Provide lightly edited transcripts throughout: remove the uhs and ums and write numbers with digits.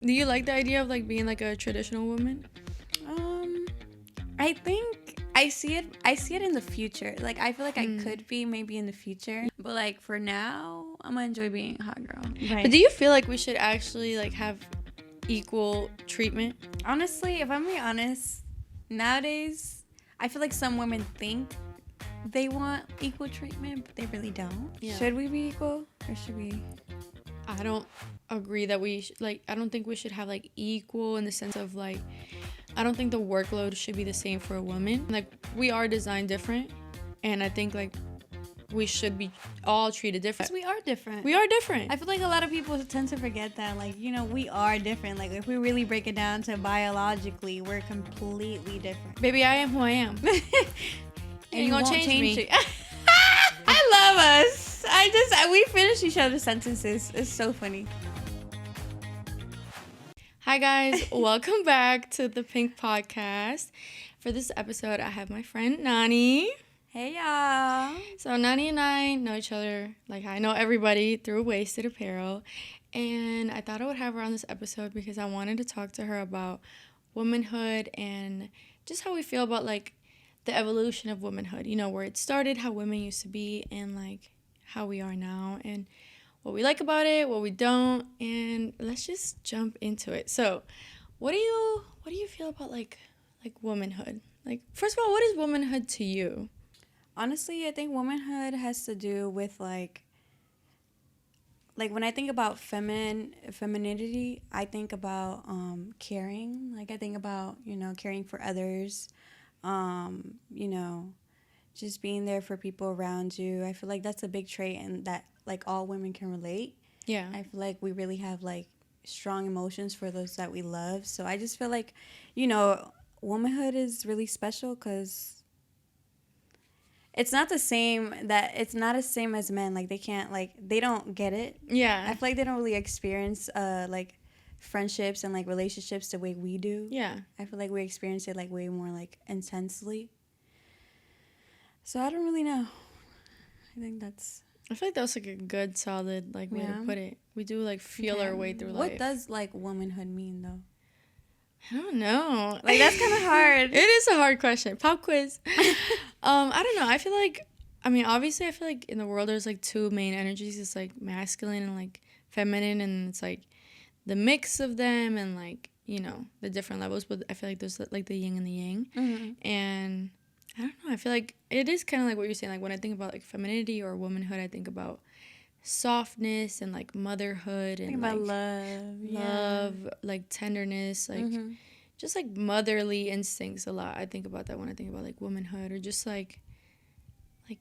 Do you like the idea of like being like a traditional woman? I think I see it in the future. Like I feel like I could be maybe in the future, but like for now, I'm gonna enjoy being a hot girl. Right. But do you feel like we should actually like have equal treatment? Honestly, if I'm being honest, nowadays I feel like some women think they want equal treatment, but they really don't. Yeah. Should we be equal or should we? I don't agree that we I don't think we should have like equal in the sense of like I don't think the workload should be the same for a woman. Like we are designed different, and I think like we should be all treated different. We are different. We are different. I feel like a lot of people tend to forget that, like, you know, we are different. Like if we really break it down to biologically, we're completely different. Baby, I am who I am. And you gonna change me. I love us. We finish each other's sentences. It's so funny. Hi guys, welcome back to the Pink Podcast. For this episode, I have my friend Nani. Hey y'all. So Nani and I know each other, like I know everybody through Wasted Apparel, and I thought I would have her on this episode because I wanted to talk to her about womanhood and just how we feel about like the evolution of womanhood, you know, where it started, how women used to be, and like how we are now, and what we like about it, what we don't, and let's just jump into it. So, what do you feel about like womanhood? Like, first of all, what is womanhood to you? Honestly, I think womanhood has to do with like when I think about femininity, I think about caring. Like I think about, you know, caring for others, you know, just being there for people around you. I feel like that's a big trait and that like all women can relate. Yeah. I feel like we really have like strong emotions for those that we love. So I just feel like, you know, womanhood is really special because it's not the same as men. Like they don't get it. Yeah. I feel like they don't really experience like friendships and like relationships the way we do. Yeah. I feel like we experience it like way more like intensely. So I don't really know. I think that's... I feel like that was like a good, solid like way to put it. We do like feel our way through life. What does like womanhood mean though? I don't know. Like that's kind of hard. It is a hard question. Pop quiz. I don't know. I feel like, I mean, obviously I feel like in the world there's like two main energies. It's like masculine and like feminine, and it's like the mix of them and like, you know, the different levels. But I feel like there's like the yin and the yang. Mm-hmm. And I don't know. I feel like it is kind of like what you're saying. Like when I think about like femininity or womanhood, I think about softness and like motherhood and think like about love, like tenderness, like just like motherly instincts a lot. I think about that when I think about like womanhood or just like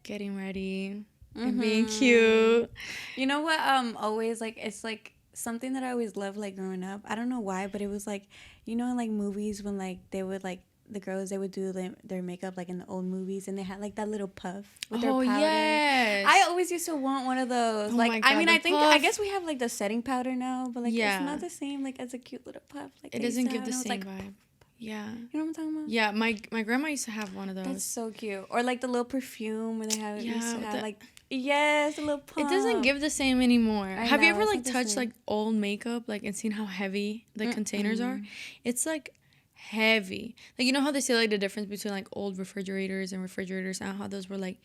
getting ready and being cute. You know what? Always like it's like something that I always loved like growing up. I don't know why, but it was like, you know, in like movies when like they would like the girls, they would do their makeup like in the old movies, and they had like that little puff with their powder. Yes. I always used to want one of those. Oh like my God, I mean, I guess we have like the setting powder now, but like it's not the same like as a cute little puff. Like it doesn't give the same vibe. Yeah. You know what I'm talking about? Yeah, my grandma used to have one of those. That's so cute. Or like the little perfume where they have used to have like yes, a little puff. It doesn't give the same anymore. Have you ever like touched like old makeup like and seen how heavy the containers are? It's like heavy. Like, you know how they say like the difference between like old refrigerators and refrigerators now, how those were like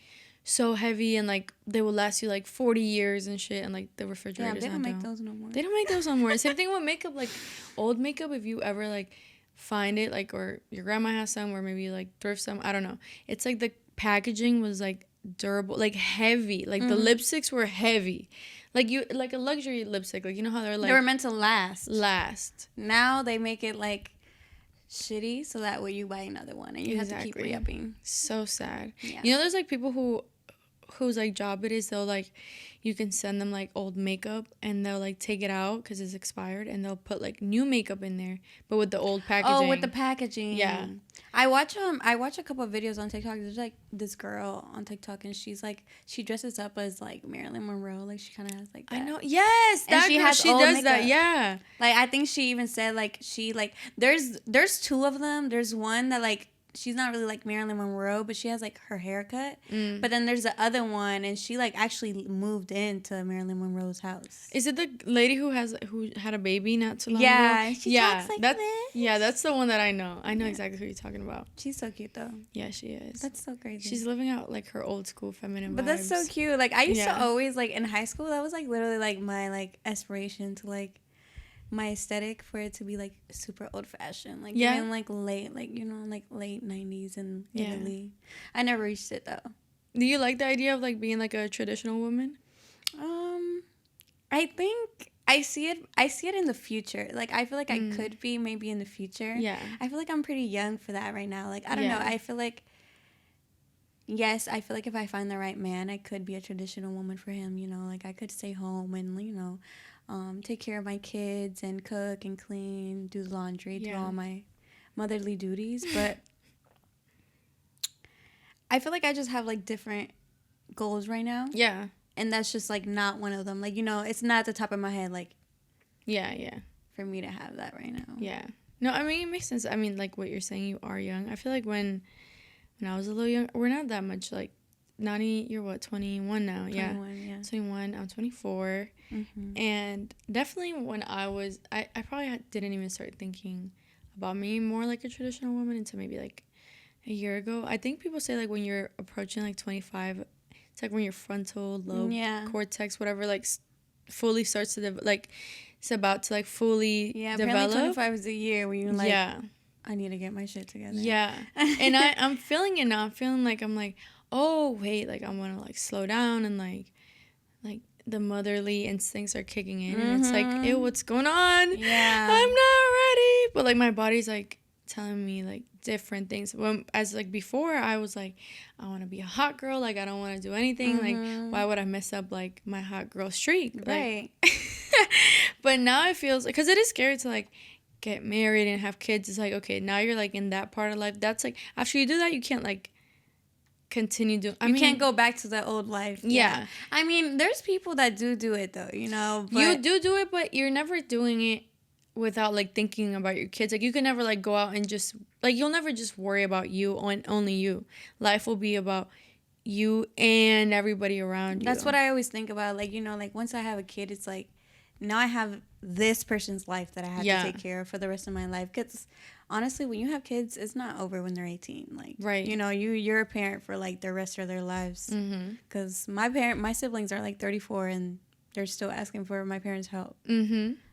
so heavy and like they will last you like 40 years and shit, and like the refrigerators they don't make those no more. They don't make those no more. Same thing with makeup. Like old makeup, if you ever like find it, like, or your grandma has some, or maybe you like thrift some, I don't know, it's like the packaging was like durable, like heavy, like the lipsticks were heavy, like you like a luxury lipstick, like you know how they're like they were meant to last. Now they make it like shitty so that way you buy another one and you have to keep re-upping. So sad. Yeah. You know, there's like people whose like job it is, they'll like, you can send them like old makeup and they'll like take it out because it's expired and they'll put like new makeup in there but with the old packaging. Oh, with the packaging. Yeah. I watch a couple of videos on TikTok. There's like this girl on TikTok and she's like, she dresses up as like Marilyn Monroe, like she kind of has like that. I know. Yes, that she does makeup. That. Yeah. Like I think she even said like she like there's two of them. There's one that like she's not really like Marilyn Monroe, but she has like her haircut. Mm. But then there's the other one, and she like actually moved into Marilyn Monroe's house. Is it the lady who had a baby not too long ago? Yeah, she talks like this. Yeah, that's the one that I know. I know exactly who you're talking about. She's so cute though. Yeah, she is. That's so crazy. She's living out like her old school feminine But vibes. that's so cute. Like I used to always like in high school. That was like literally like my like aspiration to like my aesthetic for it to be like super old fashioned. Like in like late like you know like late 90s in Italy. I never reached it though. Do you like the idea of like being like a traditional woman? I think I see it in the future. Like I feel like I could be maybe in the future. Yeah. I feel like I'm pretty young for that right now. Like I don't know. I feel like yes, I feel like if I find the right man, I could be a traditional woman for him, you know. Like I could stay home and, you know, take care of my kids and cook and clean, do the laundry, do all my motherly duties, but I feel like I just have like different goals right now. Yeah. And that's just like not one of them. Like, you know, it's not at the top of my head like yeah. For me to have that right now. Yeah. No, I mean, it makes sense. I mean, like what you're saying, you are young. I feel like when I was a little young, we're not that much like Nani, you're what, 21 now? 21, yeah. 21, I'm 24. Mm-hmm. And definitely when I was, I probably didn't even start thinking about me more like a traditional woman until maybe like a year ago. I think people say like when you're approaching like 25, it's like when your frontal lobe cortex, whatever, like fully starts to, like, it's about to like fully develop. 25 is a year where you're like, I need to get my shit together. Yeah. And I'm feeling it now. I'm feeling like, I'm like, oh, wait, like, I want to, like, slow down and, like, the motherly instincts are kicking in. And it's like, ew, what's going on? Yeah. I'm not ready. But, like, my body's, like, telling me, like, different things. When, as, like, before, I was, like, I want to be a hot girl. Like, I don't want to do anything. Like, why would I mess up, like, my hot girl streak? Right. Like, but now it feels, because it is scary to, like, get married and have kids. It's like, okay, now you're like in that part of life. That's like, after you do that, you can't like continue doing. You can't go back to the old life. Yeah. I mean, there's people that do it though, you know. But you do it, but you're never doing it without like thinking about your kids. Like you can never like go out and just like, you'll never just worry about you and only you. Life will be about you and everybody around you. That's what I always think about. Like, you know, like once I have a kid, it's like, now I have this person's life that I have to take care of for the rest of my life. Because honestly, when you have kids, it's not over when they're 18. Like, right. You know, you're a parent for like the rest of their lives. Because my siblings are like 34 and they're still asking for my parents' help.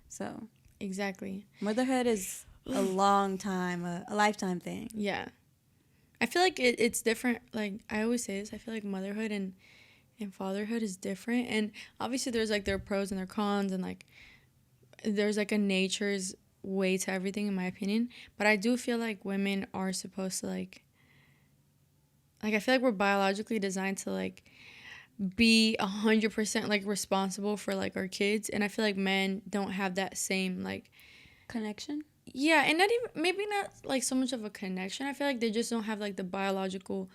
So exactly, motherhood is a long time, a lifetime thing. Yeah, I feel like it's different. Like I always say this, I feel like motherhood and fatherhood is different, and obviously there's like their pros and their cons, and like there's like a nature's way to everything in my opinion. But I do feel like women are supposed to like I feel like we're biologically designed to like be 100% like responsible for like our kids, and I feel like men don't have that same like connection. Yeah, and not even, maybe not like so much of a connection. I feel like they just don't have like the biological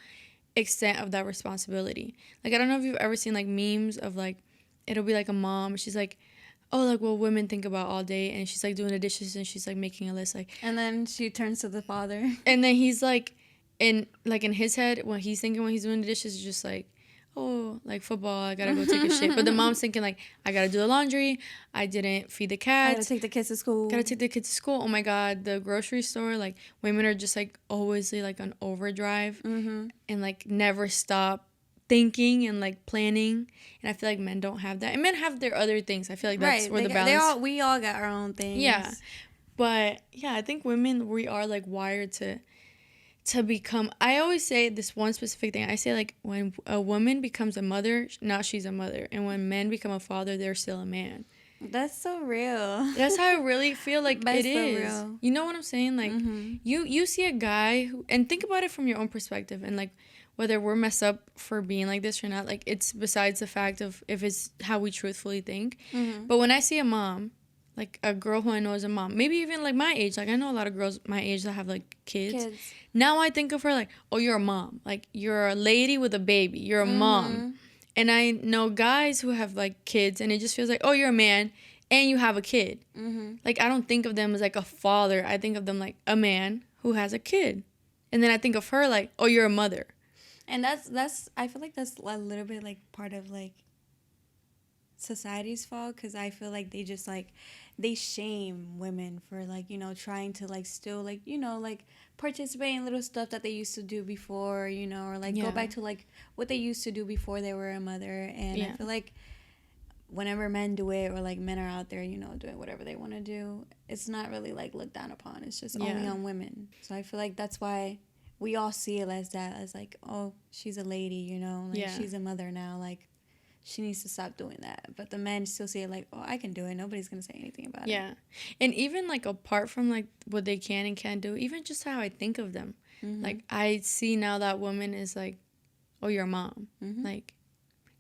extent of that responsibility. Like I don't know if you've ever seen like memes of like, it'll be like a mom, she's like, oh, like what women think about all day, and she's like doing the dishes and she's like making a list, like, and then she turns to the father and then he's like in his head, what he's thinking when he's doing the dishes is just like, oh, like football, I gotta go take a shit. But the mom's thinking like, I gotta do the laundry, I didn't feed the cats, I gotta take the kids to school. Oh my god, the grocery store, like women are just like always like on overdrive and like never stop thinking and like planning. And I feel like men don't have that, and men have their other things. I feel like that's where the balance. We all got our own things. Yeah, but yeah, I think women, we are like wired to become, I always say this one specific thing. I say like when a woman becomes a mother, now she's a mother, and when men become a father, they're still a man. That's so real. That's how I really feel like That's it so is. real. You know what I'm saying? Like you see a guy who, and think about it from your own perspective, and like whether we're messed up for being like this or not, like it's besides the fact of if it's how we truthfully think. But when I see a mom, like a girl who I know is a mom, maybe even like my age, like I know a lot of girls my age that have like kids. Now I think of her like, oh, you're a mom. Like you're a lady with a baby. You're a mom. And I know guys who have like kids, and it just feels like, oh, you're a man and you have a kid. Like I don't think of them as like a father. I think of them like a man who has a kid. And then I think of her like, oh, you're a mother. And that's I feel like that's a little bit like part of like society's fault, because I feel like they just like they shame women for like, you know, trying to like still like, you know, like participate in little stuff that they used to do before, you know, or like go back to like what they used to do before they were a mother. And I feel like whenever men do it, or like men are out there, you know, doing whatever they want to do, it's not really like looked down upon. It's just only on women. So I feel like that's why we all see it as that, as like, oh, she's a lady, you know, like she's a mother now, like she needs to stop doing that. But the men still see it like, oh, I can do it. Nobody's going to say anything about it. Yeah. And even, like, apart from, like, what they can and can't do, even just how I think of them. Mm-hmm. Like, I see now that woman is, like, oh, you're a mom. Mm-hmm. Like,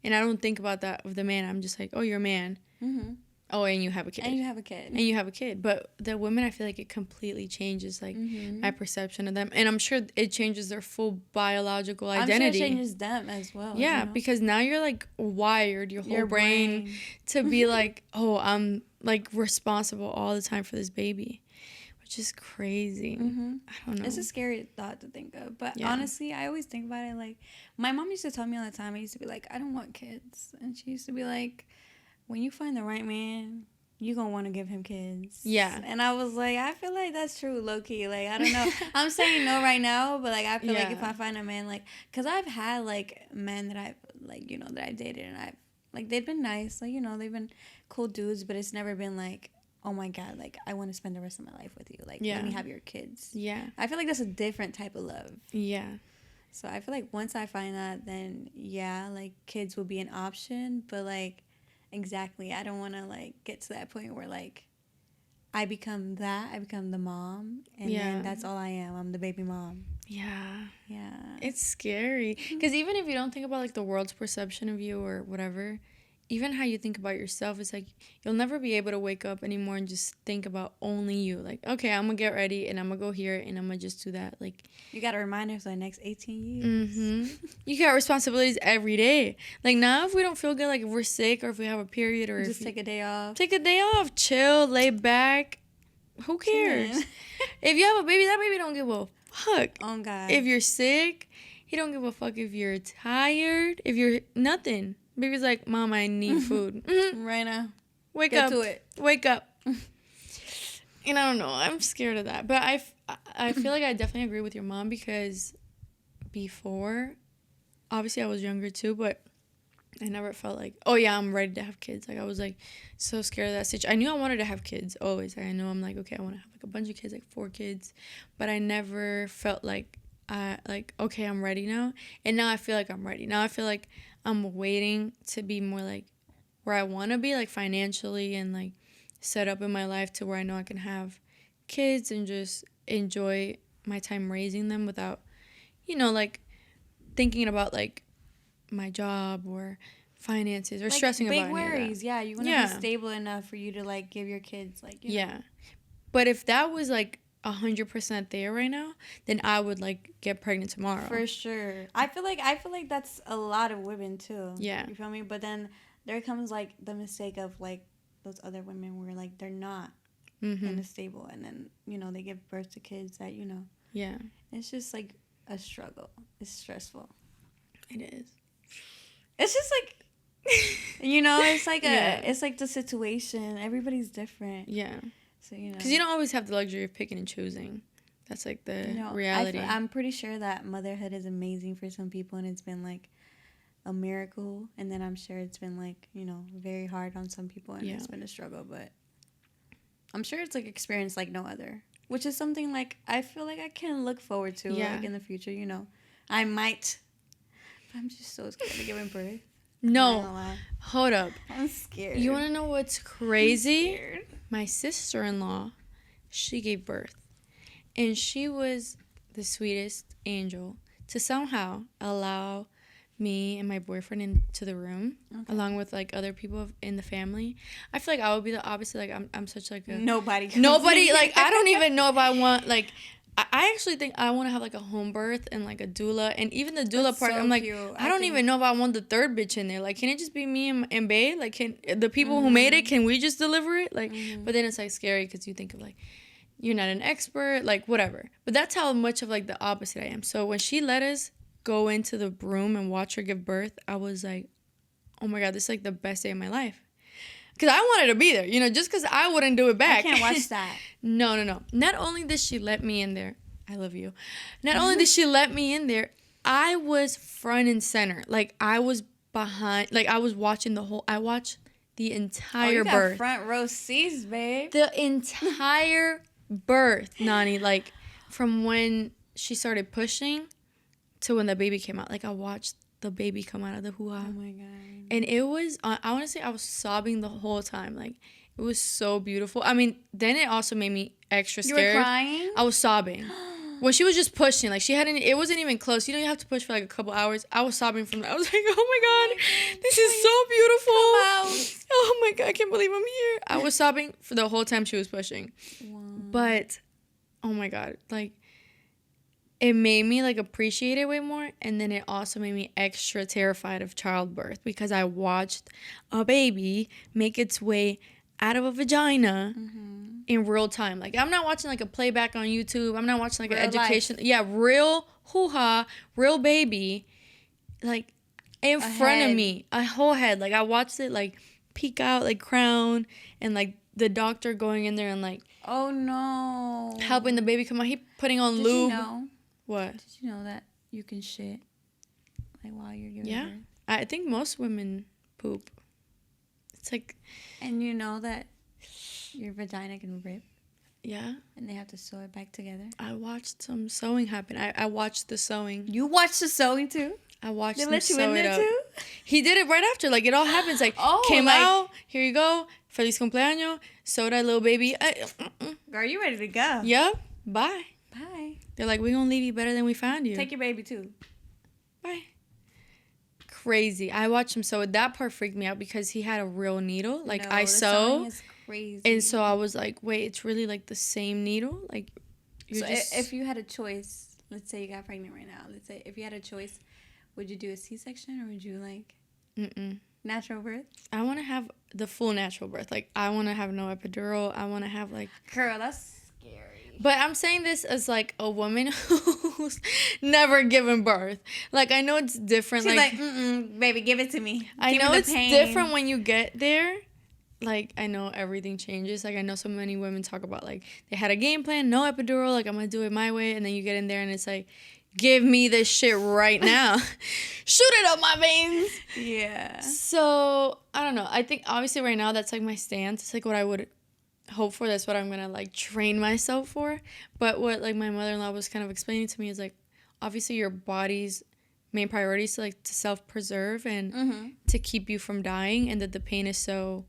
and I don't think about that with the man. I'm just like, oh, you're a man. Mm-hmm. Oh, and you have a kid. And you have a kid. And you have a kid. But the women, I feel like it completely changes, like, my perception of them. And I'm sure it changes their full biological identity. I'm sure it changes them as well. Yeah, you know? Because now you're, like, wired, your whole brain to be like, oh, I'm, like, responsible all the time for this baby. Which is crazy. Mm-hmm. I don't know. It's a scary thought to think of. But honestly, I always think about it, like, my mom used to tell me all the time, I used to be like, I don't want kids. And she used to be like, when you find the right man, you're going to want to give him kids. Yeah. And I was like, I feel like that's true, low-key. Like, I don't know. I'm saying no right now, but, like, I feel like if I find a man, like, because I've had, like, men that I've, like, you know, that I dated, and I've, like, they've been nice. Like, you know, they've been cool dudes, but it's never been, like, oh, my God, like, I want to spend the rest of my life with you. Like, let me have your kids. Yeah. I feel like that's a different type of love. Yeah. So I feel like once I find that, then, yeah, like, kids will be an option, but, like, exactly, I don't want to, like, get to that point where, like, I become the mom, and then that's all I am. I'm the baby mom. Yeah. Yeah. It's scary. Because even if you don't think about, like, the world's perception of you or whatever, even how you think about yourself, it's like you'll never be able to wake up anymore and just think about only you. Like, okay, I'm going to get ready, and I'm going to go here, and I'm going to just do that. Like, you got to remind us for the next 18 years. Mm-hmm. You got responsibilities every day. Like, now if we don't feel good, like if we're sick or if we have a period or just take a day off. Take a day off. Chill, lay back. Who cares? If you have a baby, that baby don't give a fuck. Oh, God. If you're sick, he don't give a fuck if you're tired. If you're nothing. Baby's like, Mom, I need food. Mm-hmm. Right now. Wake Get up. to it. Wake up. And I don't know. I'm scared of that. But I feel like I definitely agree with your mom, because before, obviously I was younger too, but I never felt like, oh yeah, I'm ready to have kids. Like, I was like so scared of that situation. I knew I wanted to have kids always. I know I'm like, okay, I want to have like a bunch of kids, like 4 kids. But I never felt like, okay, I'm ready now. And now I feel like I'm ready. Now I feel like I'm waiting to be more like where I want to be, like financially, and like set up in my life to where I know I can have kids and just enjoy my time raising them without, you know, like thinking about like my job or finances or like stressing about big worries. Yeah, you want to be stable enough for you to like give your kids like, you know. But if that was like 100% there right now, then I would like get pregnant tomorrow. For sure. I feel like that's a lot of women too. Yeah. You feel me? But then there comes like the mistake of like those other women where like they're not in a stable, and then, you know, they give birth to kids that, you know. Yeah. It's just like a struggle. It's stressful. It is. It's just like, you know, it's like it's like the situation. Everybody's different. Yeah. So, you know. Because you don't always have the luxury of picking and choosing. That's like the reality. I'm pretty sure that motherhood is amazing for some people, and it's been like a miracle. And then I'm sure it's been like, you know, very hard on some people, and it's been a struggle. But I'm sure it's like experience like no other, which is something like I feel like I can look forward to like in the future. You know, I might. But I'm just so scared of giving birth. No, hold up. I'm scared. You want to know what's crazy? My sister-in-law, she gave birth, and she was the sweetest angel to somehow allow me and my boyfriend into the room, along with like other people in the family. I feel like I would be the opposite. Like I'm such like a nobody. Like, I don't even know if I want like. I actually think I want to have like a home birth and like a doula, and even the doula part, so I'm like, cute. I don't even know if I want the third bitch in there. Like, can it just be me and Bae? Like, can the people who made it, can we just deliver it? Like, but then it's like scary because you think of like, you're not an expert, like whatever. But that's how much of like the opposite I am. So when she let us go into the room and watch her give birth, I was like, oh my God, this is like the best day of my life. Because I wanted to be there, you know, just because I wouldn't do it back. I can't watch that. No. Not only did she let me in there, I love you. Not only did she let me in there, I was front and center. Like, I was behind, like, I was watching I watched the entire birth. Got front row seats, babe. The entire birth, Nani. Like, from when she started pushing to when the baby came out. Like, I watched the baby come out of the hoo-ha. Oh my God. And it was, I want to say I was sobbing the whole time. Like, it was so beautiful. I mean, then it also made me extra scared. You were crying? I was sobbing. When she was just pushing, like, it wasn't even close. You know, you have to push for like a couple hours. I was sobbing from that. I was like, oh my God, this is so beautiful. Oh my God, I can't believe I'm here. I was sobbing for the whole time she was pushing. Wow. But, oh my God, like, it made me like appreciate it way more, and then it also made me extra terrified of childbirth because I watched a baby make its way out of a vagina in real time. Like, I'm not watching like a playback on YouTube. I'm not watching like an education. Life. Yeah, real hoo-ha, real baby, like in front of me, a whole head. Like, I watched it like peek out, like crown, and like the doctor going in there and like, oh no, helping the baby come out. He putting on lube. You know? What? Did you know that you can shit like while you're giving birth? I think most women poop. It's like, and you know that your vagina can rip. Yeah. And they have to sew it back together. I watched some sewing happen. I watched the sewing. You watched the sewing too? I watched them let you sew in it there up. Too? He did it right after. Like, it all happens. Like, came out. Here you go. Feliz cumpleaños. Sew that little baby. Girl, you ready to go? Yep. Bye. Bye. They're like, we're going to leave you better than we found you. Take your baby too. Bye. Crazy. I watched him sew. That part freaked me out because he had a real needle. Like, no, I sew. Is crazy. And so I was like, wait, it's really like the same needle? Like, so if you had a choice, let's say you got pregnant right now. Let's say if you had a choice, would you do a C-section or would you like natural birth? I want to have the full natural birth. Like, I want to have no epidural. I want to have like... Girl, that's scary. But I'm saying this as like a woman who's never given birth. Like, I know it's different. She's like baby, give it to me. I know it's different when you get there. Like, I know everything changes. Like, I know so many women talk about, like, they had a game plan, no epidural, like, I'm going to do it my way. And then you get in there and it's like, give me this shit right now. Shoot it up my veins. Yeah. So, I don't know. I think, obviously, right now, that's, like, my stance. It's, like, what I would hope for. That's what I'm going to, like, train myself for. But what, like, my mother-in-law was kind of explaining to me is, like, obviously, your body's main priority is, like, to self-preserve and to keep you from dying, and that the pain is so...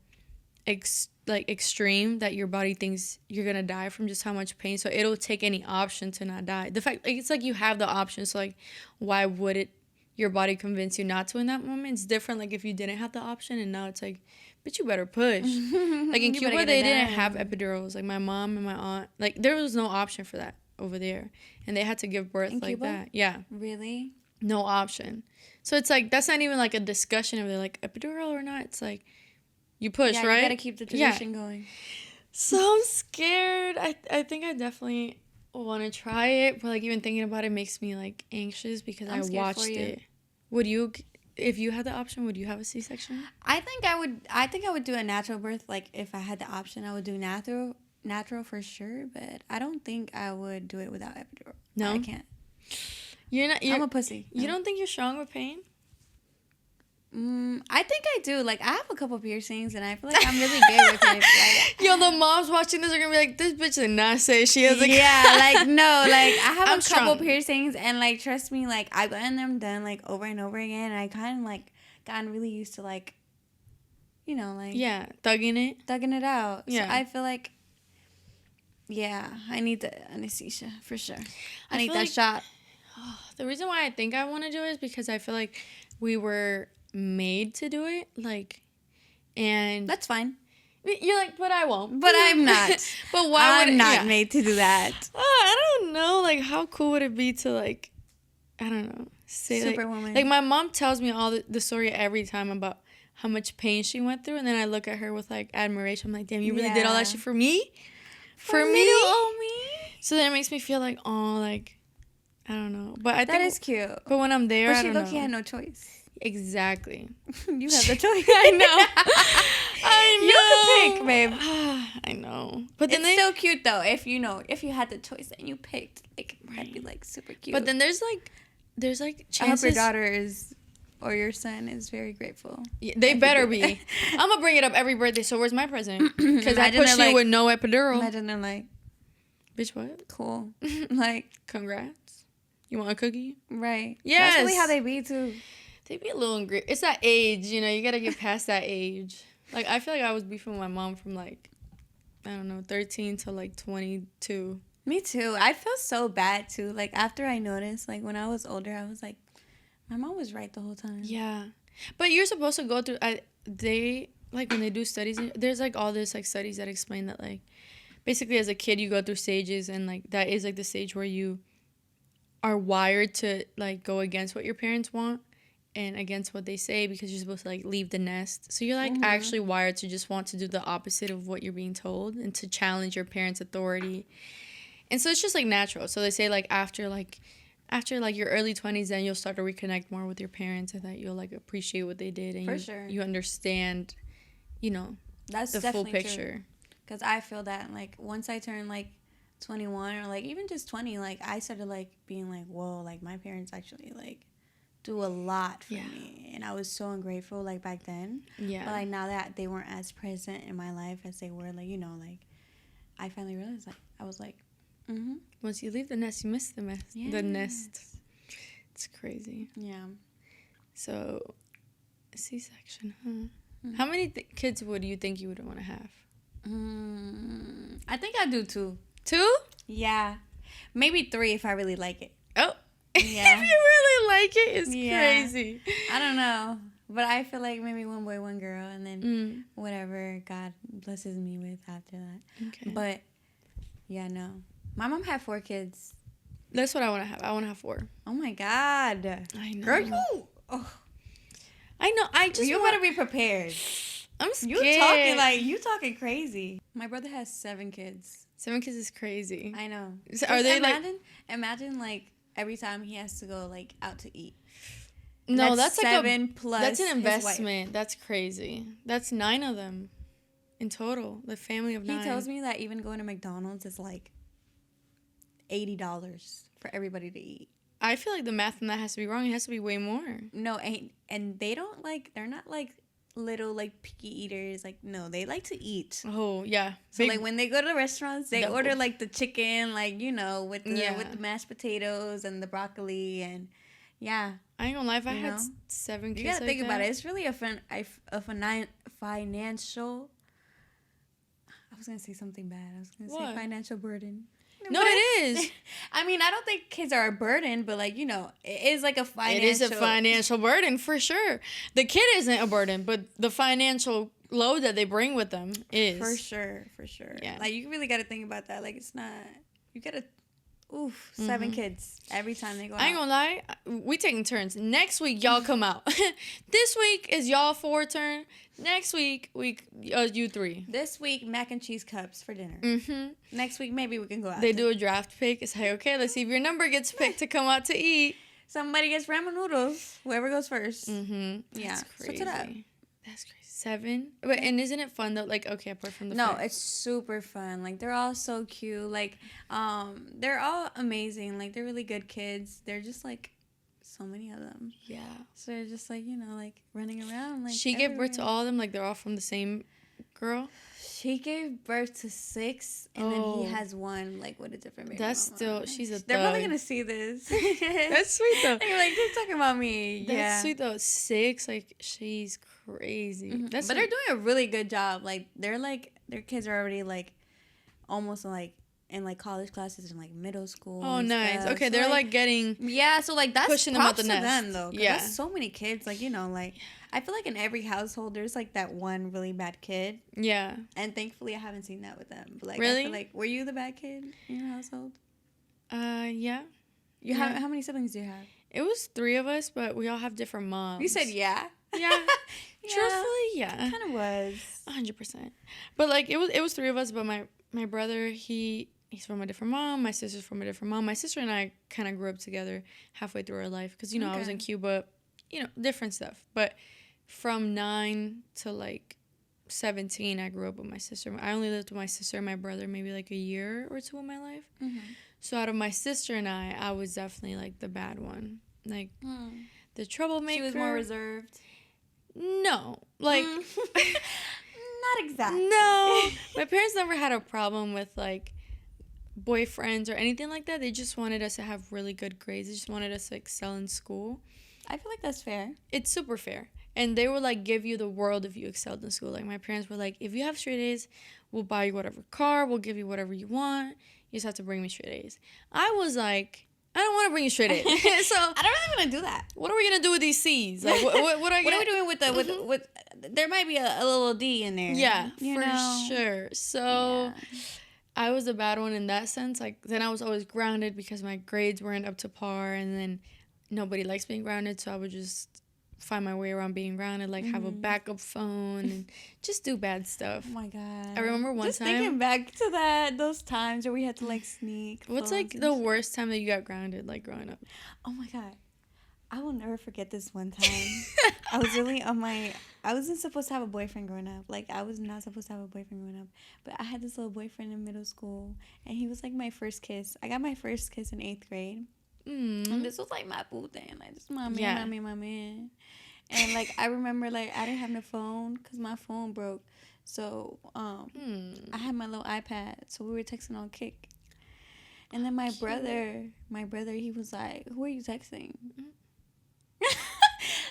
extreme that your body thinks you're gonna die from just how much pain, so it'll take any option to not die. The fact, like, it's like you have the option, so like, why would it your body convince you not to in that moment? It's different like if you didn't have the option, and now it's like, but you better push. Like in Cuba they didn't have epidurals. Like my mom and my aunt, like there was no option for that over there, and they had to give birth in like Cuba? That. Yeah, really, no option. So it's like that's not even like a discussion of they're like epidural or not. It's like you push, right? You gotta keep the tradition going. So I'm scared. I think I definitely want to try it, but like even thinking about it makes me like anxious because I watched it. Would you, if you had the option, would you have a C-section? I think I would do a natural birth. Like if I had the option, I would do natural for sure. But I don't think I would do it without epidural. No, I can't. I'm a pussy. No. You don't think you're strong with pain? I think I do. Like, I have a couple piercings, and I feel like I'm really good with it. Like, yo, the moms watching this are gonna be like, this bitch did not say she has a... Yeah, like, no, like, I have a couple piercings, and, like, trust me, like, I've gotten them done, like, over and over again, and I kind of, like, gotten really used to, like, you know, like... Yeah, thugging it out. Yeah. So I feel like, yeah, I need the anesthesia, for sure. I need that like, shot. The reason why I think I want to do it is because I feel like we were... made to do it, like, and that's fine. You're like, but I won't. But I'm not. But why would I'm not made to do that? I don't know. Like, how cool would it be to like, I don't know, say Superwoman. Like my mom tells me all the story every time about how much pain she went through, and then I look at her with like admiration. I'm like, damn, you really did all that shit for me? For me? Little old me. So then it makes me feel like, oh, like, I don't know. But I That think is cute. But when I'm there, But I she don't know. low-key had no choice. Exactly. You have the choice. I know. I know. You could pick, babe. I know. But then It's so cute though. If you had the choice and you picked, like, that'd be like super cute. But then there's like chances. I hope your daughter is, or your son is very grateful. Yeah, they better be. I'm gonna bring it up every birthday. So where's my present? Because I pushed you with no epidural. Imagine they're like, bitch, what? Cool. Like, congrats. You want a cookie? Right. Yes. That's really how they be too. They be a little angry. It's that age, you know. You gotta get past that age. Like, I feel like I was beefing with my mom from like, I don't know, 13 to like 22. Me too. I feel so bad too. Like, after I noticed, like, when I was older, I was like, my mom was right the whole time. Yeah. But you're supposed to go through, they, like, when they do studies, there's like all this like studies that explain that, like, basically as a kid you go through stages, and like that is like the stage where you are wired to like go against what your parents want and against what they say, because you're supposed to like leave the nest. So you're like actually wired to just want to do the opposite of what you're being told and to challenge your parents' authority. And so it's just like natural. So they say like after your early 20s, then you'll start to reconnect more with your parents, and that you'll like appreciate what they did, and you understand, you know, that's the full picture. Because I feel that like once I turned like 21 or like even just 20, like I started like being like, whoa, like my parents actually like do a lot for me, and I was so ungrateful like back then. Yeah. But like now that they weren't as present in my life as they were, like, you know, like I finally realized, like, I was like, once you leave the nest, you miss the nest. Yes. The nest. It's crazy. Yeah. So, C-section, huh? How many kids would you think you would want to have? I think I do 2. 2? Yeah. Maybe 3 if I really like it. Oh. Yeah. If you really like it, it's crazy. I don't know. But I feel like maybe 1 boy, 1 girl, and then whatever God blesses me with after that. Okay. But, yeah, no. My mom had 4 kids. That's what I want to have. I want to have 4. Oh, my God. I know. Girl, you... Oh. I know. You better be prepared. I'm scared. You talking crazy. My brother has 7 kids. 7 kids is crazy. I know. So are they imagine like every time he has to go like out to eat. No, that's like 7 plus. That's an investment. That's crazy. That's 9 of them in total. The family of 9. He tells me that even going to McDonald's is like $80 for everybody to eat. I feel like the math on that has to be wrong. It has to be way more. No, and they don't like. They're not like little like picky eaters. Like, no, they like to eat. Oh yeah. So like when they go to restaurants, they order like the chicken, like, you know, with the mashed potatoes and the broccoli, and yeah. I ain't gonna lie, if I had 7 kids, you gotta think about it. It's really a financial. I was gonna say something bad. I was gonna say financial burden. No, it is. I mean, I don't think kids are a burden, but like, you know, it is like a financial. It is a financial burden for sure. The kid isn't a burden, but the financial load that they bring with them is. For sure. Yeah. Like, you really got to think about that. Like, it's not. You got to. 7 kids every time they go out. I ain't gonna lie, we taking turns. Next week, y'all come out. This week is y'all 4 turn. Next week, you 3. This week, mac and cheese cups for dinner. Next week, maybe we can go out. They do a draft pick. It's like, okay, let's see if your number gets picked to come out to eat. Somebody gets ramen noodles. Whoever goes first. Yeah. That's crazy. Switch it up. That's crazy. 7? But and isn't it fun though? Like, okay, apart from the it's super fun. Like, they're all so cute. Like, they're all amazing. Like, they're really good kids. They're just like so many of them. Yeah. So they're just like, you know, like running around. Like, she gave birth to all of them. Like, they're all from the same girl. She gave birth to 6, and then he has 1, like, with a different baby. That's still, she's a thug. They're probably gonna see this. That's sweet though. They're like, they're talking about me. That's sweet though. 6, like, she's crazy. But they're doing a really good job. Like, they're like, their kids are already like, almost like in like college classes and like middle school. Oh, nice. Stuff. Okay, so, they're like getting. Yeah, so like that's pushing them out the nest. Them though. Yeah. That's so many kids. Like, you know, like. I feel like in every household there's like that one really bad kid. Yeah. And thankfully I haven't seen that with them. But like, really? I feel like, were you the bad kid in your household? Yeah. How many siblings do you have? It was 3 of us, but we all have different moms. You said yeah. Yeah. Truthfully, yeah. It kind of was. 100%. But like it was 3 of us, but my brother, he he's from a different mom. My sister's from a different mom. My sister and I kind of grew up together halfway through our life because, I was in Cuba, different stuff. But from 9 to, 17, I grew up with my sister. I only lived with my sister and my brother maybe, a year or two of my life. Mm-hmm. So out of my sister and I was definitely, the bad one. The troublemaker. She was more reserved? No. Not exactly. No. My parents never had a problem with, boyfriends or anything like that. They just wanted us to have really good grades. They just wanted us to excel in school. I feel like that's fair. It's super fair. And they were give you the world if you excelled in school. My parents were if you have straight A's, we'll buy you whatever car, we'll give you whatever you want. You just have to bring me straight A's. I was I don't want to bring you straight A's. So I don't really want to do that. What are we gonna do with these C's? What are what are we doing with the with there might be a little D in there. Yeah, for sure. So I was a bad one in that sense. Then I was always grounded because my grades weren't up to par, and then nobody likes being grounded, so I would just find my way around being grounded, have a backup phone and just do bad stuff. Oh my God. I remember one time. Just thinking back to those times where we had to sneak. What's the worst time that you got grounded, growing up? Oh my God. I will never forget this one time. I was really I wasn't supposed to have a boyfriend growing up. I was not supposed to have a boyfriend growing up. But I had this little boyfriend in middle school, and he was my first kiss. I got my first kiss in 8th grade. And this was my boo thing. This my man. And I remember I didn't have no phone because my phone broke. So I had my little iPad. So we were texting on Kick. And then my brother, he was like, "Who are you texting?"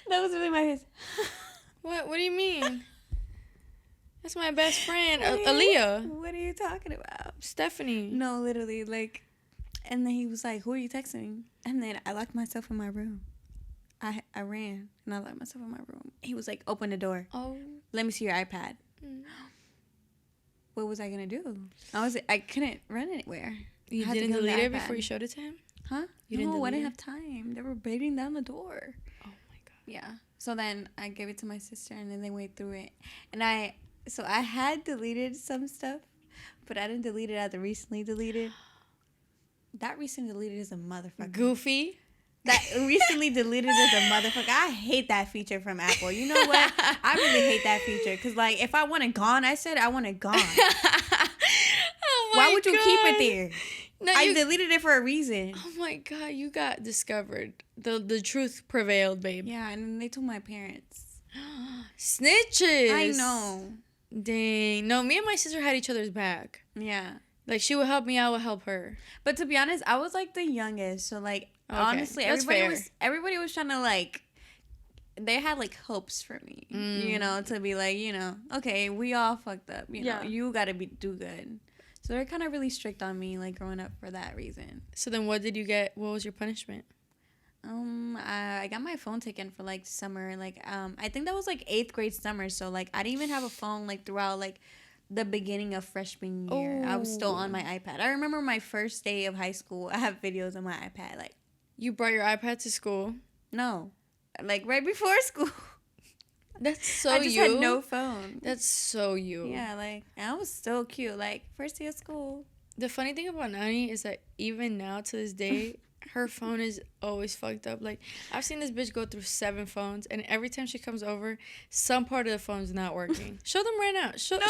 That was really my face. What do you mean? That's my best friend, Aaliyah. What are you talking about? Stephanie. No, literally, and then he was like, "Who are you texting?" And then I locked myself in my room. I ran, and I locked myself in my room. He was like, "Open the door. Oh. Let me see your iPad." What was I going to do? I couldn't run anywhere. You didn't delete it before you showed it to him? Huh? I didn't have time. They were beating down the door. Oh, my God. Yeah. So then I gave it to my sister, and then they went through it. And I had deleted some stuff, but I didn't delete it at the recently deleted. That recently deleted is a motherfucker. Goofy. That recently deleted is a motherfucker. I hate that feature from Apple. You know what? I really hate that feature. Because, if I want it gone, I said I want it gone. Oh my Why would you God. keep it there? No, I deleted it for a reason. Oh, my God. You got discovered. The truth prevailed, babe. Yeah, and then they told my parents. Snitches. I know. Dang. No, me and my sister had each other's back. Yeah. She would help me, I would help her. But to be honest, I was the youngest, so honestly, everybody was trying to they had hopes for me, to be okay, we all fucked up, you gotta do good. So they're kind of really strict on me growing up for that reason. So then what did you get? What was your punishment? I got my phone taken for summer. I think that was 8th grade summer, so I didn't even have a phone throughout the beginning of freshman year. I was still on my iPad. I remember my first day of high school. I have videos on my iPad. You brought your iPad to school? No, right before school. That's so I just you. had no phone. That's so you. Yeah, I was so cute. First day of school. The funny thing about Nani is that even now to this day, her phone is always fucked up. I've seen this bitch go through 7 phones, and every time she comes over, some part of the phone's not working. Show them right now. Show them.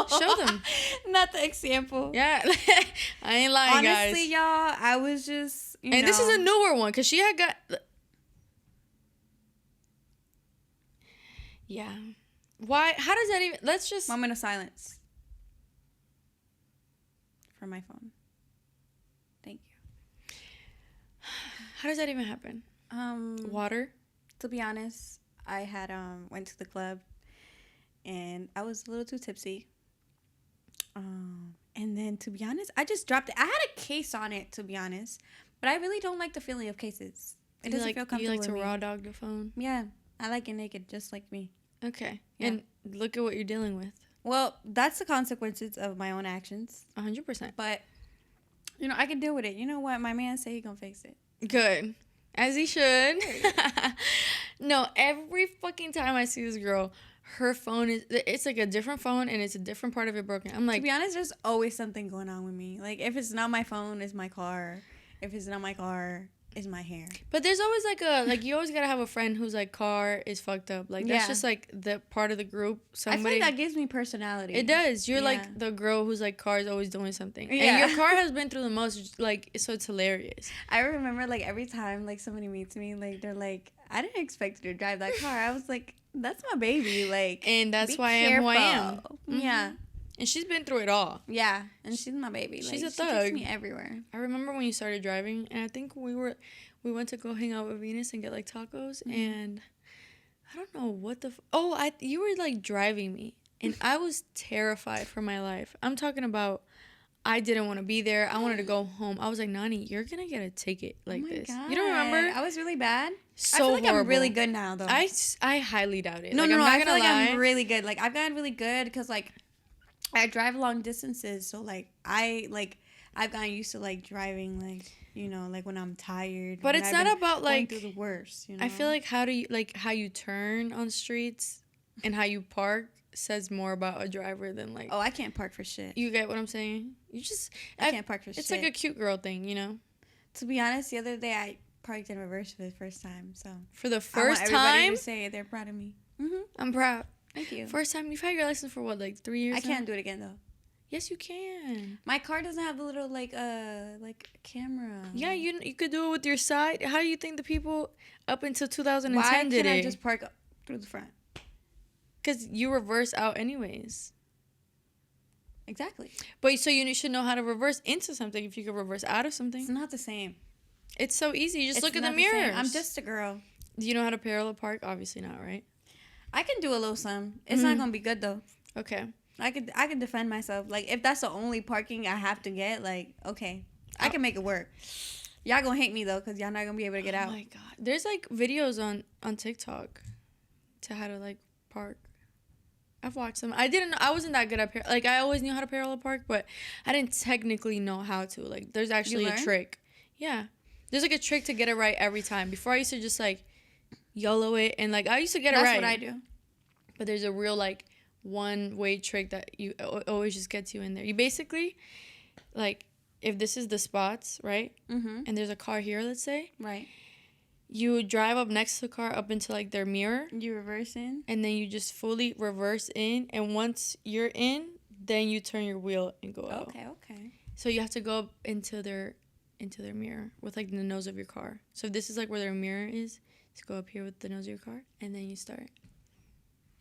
Show them. Not the example. Yeah. I ain't lying, guys. Honestly, y'all, I was just, And this is a newer one, because she had got... Yeah. Why? How does that even... Let's just... Moment of silence. For my phone. Thank you. How does that even happen? Water? To be honest, I had went to the club, and I was a little too tipsy. And then, to be honest, I just dropped it. I had a case on it, to be honest, but I really don't like the feeling of cases. It doesn't feel comfortable. You like to raw dog the phone? Yeah, I like it naked, just like me. Okay. Yeah. And look at what you're dealing with. Well, that's the consequences of my own actions. 100%. But, I can deal with it. You know what? My man said he gonna fix it. Good. As he should. No, every fucking time I see this girl, her phone it's like a different phone and it's a different part of it broken. I'm like, to be honest, there's always something going on with me. Like, if it's not my phone, it's my car. If it's not my car, it's my hair. but there's always like you always gotta have a friend who's like car is fucked up. Like that's just like the part of the group. I feel like that gives me personality. It does. You're like the girl who's like car is always doing something. Yeah. And your car has been through the most, like, so it's hilarious. I remember like every time like somebody meets me, like they're like, I didn't expect you to drive that car. I was like, that's my baby. Like, and that's why I am who I am. Mm-hmm. Yeah. And she's been through it all. Yeah, and she's my baby. Like, she's a she thug. takes me everywhere. I remember when you started driving, and I think we went to go hang out with Venus and get like tacos, and I don't know what the you were like driving me, and I was terrified for my life. I'm talking about I didn't want to be there. I wanted to go home. I was like, Nani, you're gonna get a ticket like this. God. You don't remember? I was really bad. So I feel like horrible. I'm really good now though. I highly doubt it. No, like, no, I'm no. not I feel gonna like lie. I'm really good. Like, I've gotten really good because like I drive long distances, so like I've gotten used to like driving like, you know, like when I'm tired. But it's not about like going through the worst. You know? I feel like how you turn on streets and how you park says more about a driver than like. Oh, I can't park for shit. You get what I'm saying? I can't park for shit. It's like a cute girl thing, you know. To be honest, the other day I parked in reverse for the first time. So for the I first want time, everybody to say they're proud of me. Mm-hmm. I'm proud. Thank you. First time you've had your license for what, like 3 years? I can't do it again though. Yes, you can. My car doesn't have the little like camera. Yeah, you could do it with your side. How do you think the people up until 2010 Why did can't it? I just park up through the front? Because you reverse out anyways. Exactly. But so you should know how to reverse into something if you could reverse out of something. It's not the same. It's so easy. You just look in the same. mirror. I'm just a girl. Do you know how to parallel park? Obviously not, right? I can do a little some. It's not gonna be good though. Okay. I could defend myself. Like, if that's the only parking I have to get, like, okay, I can make it work. Y'all gonna hate me though, cause y'all not gonna be able to get out. Oh my god, there's like videos on TikTok to how to like park. I've watched them. I wasn't that good at like I always knew how to parallel park, but I didn't technically know how to. Like, there's actually a trick. Yeah, there's like a trick to get it right every time. Before I used to just like YOLO it, and like I used to get it right. That's what I do. But there's a real like one-way trick that you always just gets you in there. You basically, like, if this is the spots, right? Mm-hmm. And there's a car here, let's say. Right. You drive up next to the car up into like their mirror. You reverse in. And then you just fully reverse in. And once you're in, then you turn your wheel and go out. Okay. So you have to go up into their mirror with like the nose of your car. So if this is like where their mirror is, just go up here with the nose of your car. And then you start.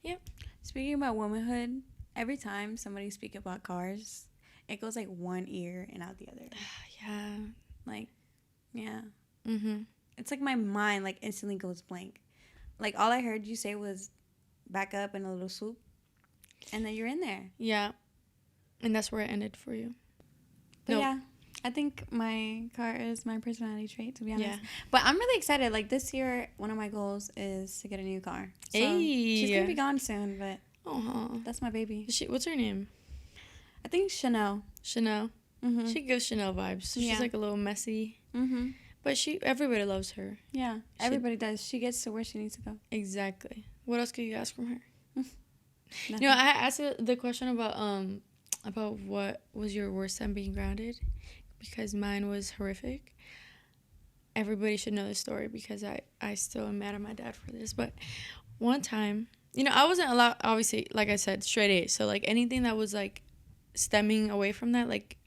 Yep. Speaking about womanhood, every time somebody speaks about cars, it goes like one ear and out the other. Yeah. Like, yeah. Mm-hmm. It's like my mind like instantly goes blank. Like, all I heard you say was back up and a little swoop, and then you're in there. Yeah. And that's where it ended for you. But yeah, I think my car is my personality trait, to be honest. Yeah. But I'm really excited. Like, this year, one of my goals is to get a new car. So she's going to be gone soon, but that's my baby. What's her name? I think Chanel. Chanel. Mm-hmm. She gives Chanel vibes. So she's like a little messy. Mm-hmm. But everybody loves her. Yeah, everybody does. She gets to where she needs to go. Exactly. What else could you ask from her? You know, I asked the question about what was your worst time being grounded, because mine was horrific. Everybody should know this story because I still am mad at my dad for this. But one time, I wasn't allowed, obviously, like I said, straight A's. So like anything that was like stemming away from that, like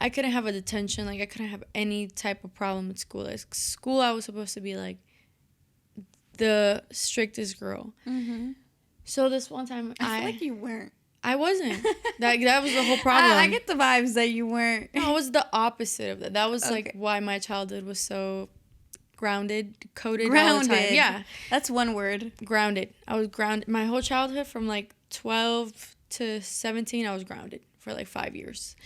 I couldn't have a detention. Like I couldn't have any type of problem at school. Like school, I was supposed to be like the strictest girl. Mm-hmm. So this one time, I feel like you weren't. I wasn't. That was the whole problem. I get the vibes that you weren't. No, it was the opposite of that. That was like why my childhood was so coded all the time. Yeah, that's one word. Grounded. I was grounded. My whole childhood, from like 12 to 17, I was grounded for like 5 years.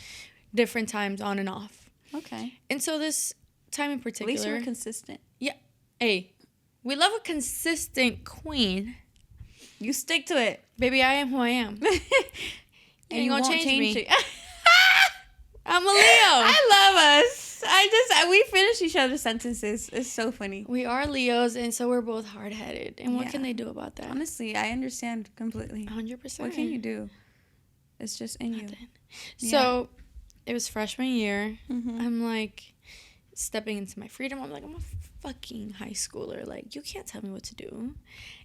Different times, on and off. Okay. And so this time in particular, at least you were consistent. Yeah. Hey, we love a consistent queen. You stick to it. Baby, I am who I am. And you won't change me. I'm a Leo. I love us. I we finish each other's sentences. It's so funny. We are Leos, and so we're both hard-headed. And what can they do about that? Honestly, I understand completely. 100%. What can you do? It's just in you. So, it was freshman year. I'm like stepping into my freedom. I'm like, I'm a fucking high schooler. Like, you can't tell me what to do.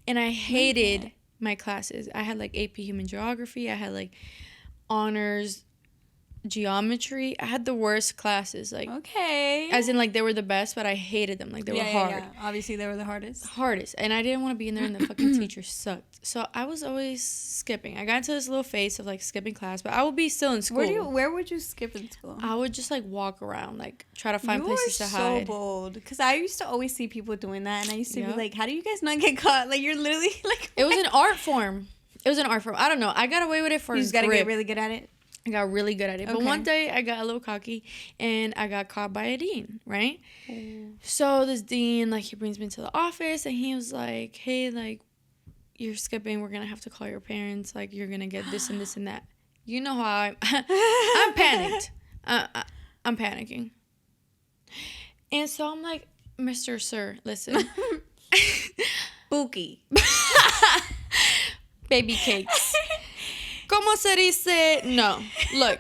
And I hated my classes. I had like AP Human Geography. I had like honors geometry. I had the worst classes, like, okay, as in like they were the best, but I hated them. Like, they were hard. Obviously they were the hardest, and I didn't want to be in there, and the fucking teacher sucked. So I was always skipping. I got into this little phase of like skipping class, but I would be still in school. Where would you skip in school? I would just like walk around, like try to find places to hide. You are so bold, because I used to always see people doing that, and I used to be like, how do you guys not get caught? Like, you're literally like, it was an art form. I don't know, I got away with it for you just gotta get really good at it. I got really good at it. But one day I got a little cocky and I got caught by a dean, right? So this dean, like, he brings me to the office and he was like, hey, like, you're skipping. We're going to have to call your parents. Like, you're going to get this and this and that. You know how I'm panicked. I'm panicking. And so I'm like, Mr. Sir, listen. Spooky. Baby cakes. ¿Cómo se dice? No. Look,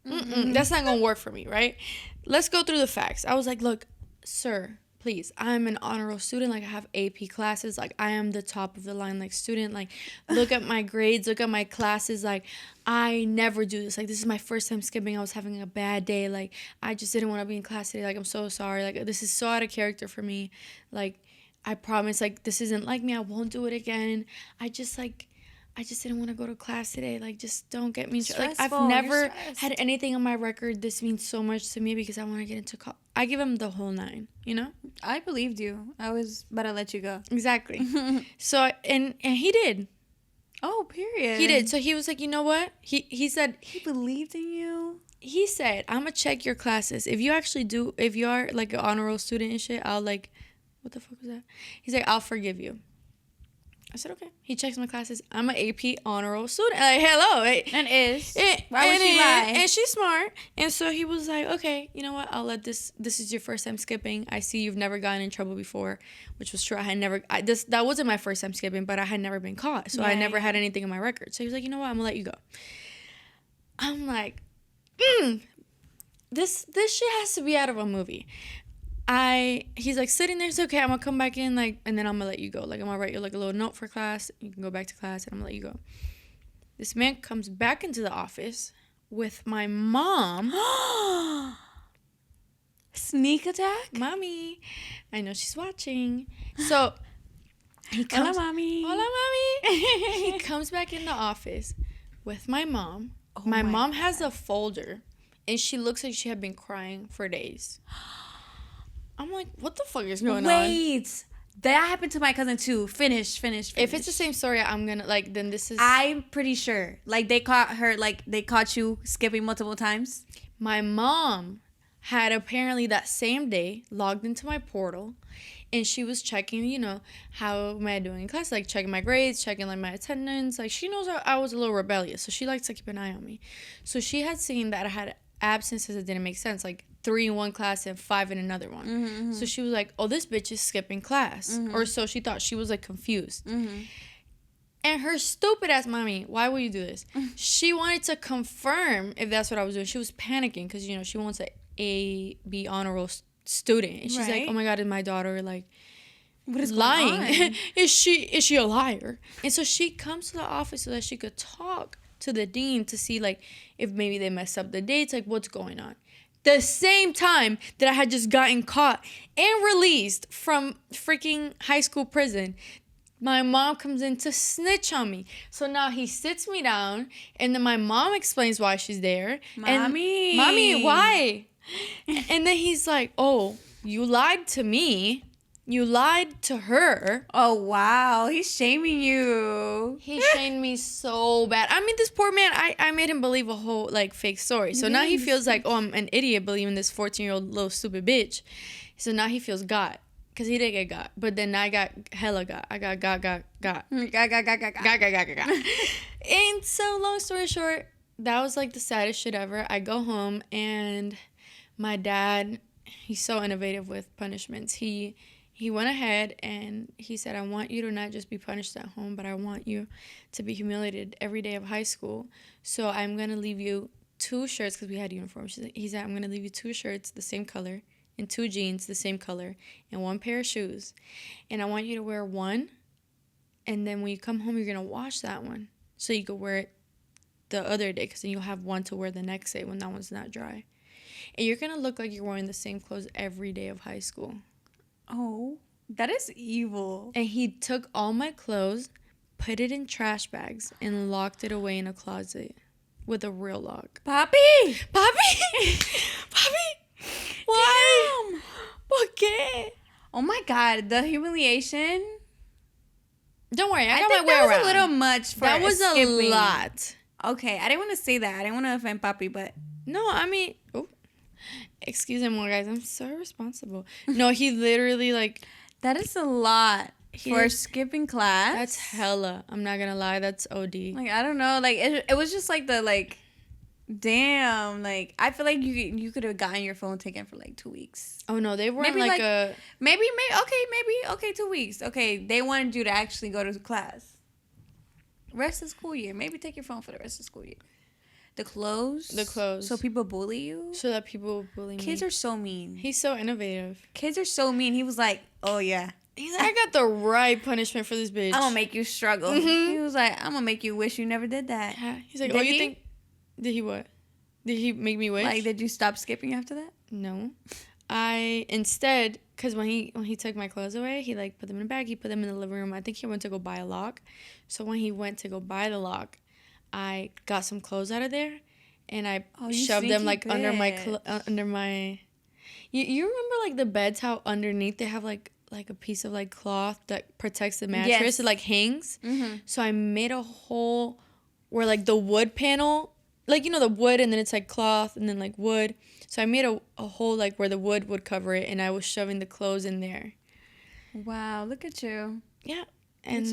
that's not going to work for me, right? Let's go through the facts. I was like, look, sir, please, I'm an honor roll student. Like, I have AP classes. Like, I am the top of the line, like, student. Like, look at my grades. Look at my classes. Like, I never do this. Like, this is my first time skipping. I was having a bad day. Like, I just didn't want to be in class today. Like, I'm so sorry. Like, this is so out of character for me. Like, I promise, like, this isn't like me. I won't do it again. I just didn't want to go to class today. Like, just don't get me. Like, I've never had anything on my record. This means so much to me because I want to get into college. I give him the whole 9, you know? I believed you. I was about to let you go. Exactly. So, and he did. Oh, period. He did. So he was like, you know what? He said. He believed in you? He said, I'm going to check your classes. If you are like an honor roll student and shit, I'll like, what the fuck was that? He's like, I'll forgive you. I said, okay. He checks my classes. I'm an AP honor roll student. Like, hello. Why would she lie? And she's smart. And so he was like, okay, you know what? I'll let this is your first time skipping. I see you've never gotten in trouble before, which was true. That wasn't my first time skipping, but I had never been caught. So I never had anything in my record. So he was like, you know what? I'm going to let you go. I'm like, this shit has to be out of a movie. He's like sitting there. It's okay. I'm gonna come back in, like, and then I'm gonna let you go. Like, I'm gonna write you like a little note for class. You can go back to class, and I'm gonna let you go. This man comes back into the office with my mom. Sneak attack, mommy. I know she's watching. So he comes. Hola, mommy. Hola, mommy. He comes back in the office with my mom. Oh, my mom has a folder, and she looks like she had been crying for days. I'm like, what the fuck is going on? Wait, that happened to my cousin too. Finish. If it's the same story, I'm gonna, like, then this is... I'm pretty sure. Like, they caught you skipping multiple times. My mom had apparently that same day logged into my portal, and she was checking, you know, how am I doing in class? Like, checking my grades, checking, like, my attendance. Like, she knows I was a little rebellious, so she likes to keep an eye on me. So she had seen that I had absences that didn't make sense, like 3 in one class and 5 in another one. Mm-hmm. So she was like, oh, this bitch is skipping class. Mm-hmm. Or so she thought. She was like confused. Mm-hmm. And her stupid ass mommy, why will you do this? She wanted to confirm if that's what I was doing. She was panicking because, you know, she wants a B honor roll student. And she's like, oh my God, is my daughter like what is lying? Is she a liar? And so she comes to the office so that she could talk to the dean to see, like, if maybe they messed up the dates, like, what's going on. The same time that I had just gotten caught and released from freaking high school prison, my mom comes in to snitch on me. So now he sits me down, and then my mom explains why she's there. Mommy. Mommy, why? And then he's like, oh, you lied to me. You lied to her. Oh, wow. He's shaming you. He shamed me so bad. I mean, this poor man, I made him believe a whole, like, fake story. So now he feels like, oh, I'm an idiot believing this 14-year-old little stupid bitch. So now he feels got. Because he didn't get got. But then I got hella got. I got. Got. And so, long story short, that was, like, the saddest shit ever. I go home, and my dad... he's so innovative with punishments. He went ahead and he said, I want you to not just be punished at home, but I want you to be humiliated every day of high school. So I'm going to leave you 2 shirts, because we had uniforms. He said, I'm going to leave you 2 shirts the same color and 2 jeans the same color and 1 pair of shoes. And I want you to wear one. And then when you come home, you're going to wash that one so you can wear it the other day, because then you'll have one to wear the next day when that one's not dry. And you're going to look like you're wearing the same clothes every day of high school. Oh, that is evil. And he took all my clothes, put it in trash bags, and locked it away in a closet with a real lock. Papi! Papi! Papi! Why? Damn. ¿Por qué? Oh my God, the humiliation. Don't worry, I got think my way that was around. a little much for That was skipping. a lot. Okay, I didn't want to say that. I didn't want to offend Papi, but... No, I mean... Oh, excuse me, guys. I'm so responsible. No, he literally, like... That is a lot for skipping class. That's hella. I'm not gonna lie. That's OD. Like, I don't know. Like, it was just like the, like... Damn. Like, I feel like you could have gotten your phone taken for, like, 2 weeks. Oh, no. They weren't Maybe, like a... Maybe, okay, 2 weeks. Okay, they wanted you to actually go to class. Rest of school year. Maybe take your phone for the rest of school year. The clothes. So people bully you. So that people bully me. Kids are so mean. He's so innovative. Kids are so mean. He was like, oh, yeah. He's like, I got the right punishment for this bitch. I'm going to make you struggle. Mm-hmm. He was like, I'm going to make you wish you never did that. Yeah. He's like, you think... Did he what? Did he make me wish? Like, did you stop skipping after that? No. I instead, because when he took my clothes away, he like put them in a bag. He put them in the living room. I think he went to go buy a lock. So when he went to go buy the lock, I got some clothes out of there, and I shoved them like under my. You remember like the beds, how underneath they have like a piece of like cloth that protects the mattress. Yes. It like hangs. Mm-hmm. So I made a hole where like the wood panel, like, you know, the wood, and then it's like cloth and then like wood. So I made a hole like where the wood would cover it, and I was shoving the clothes in there. Wow, look at you. Yeah. And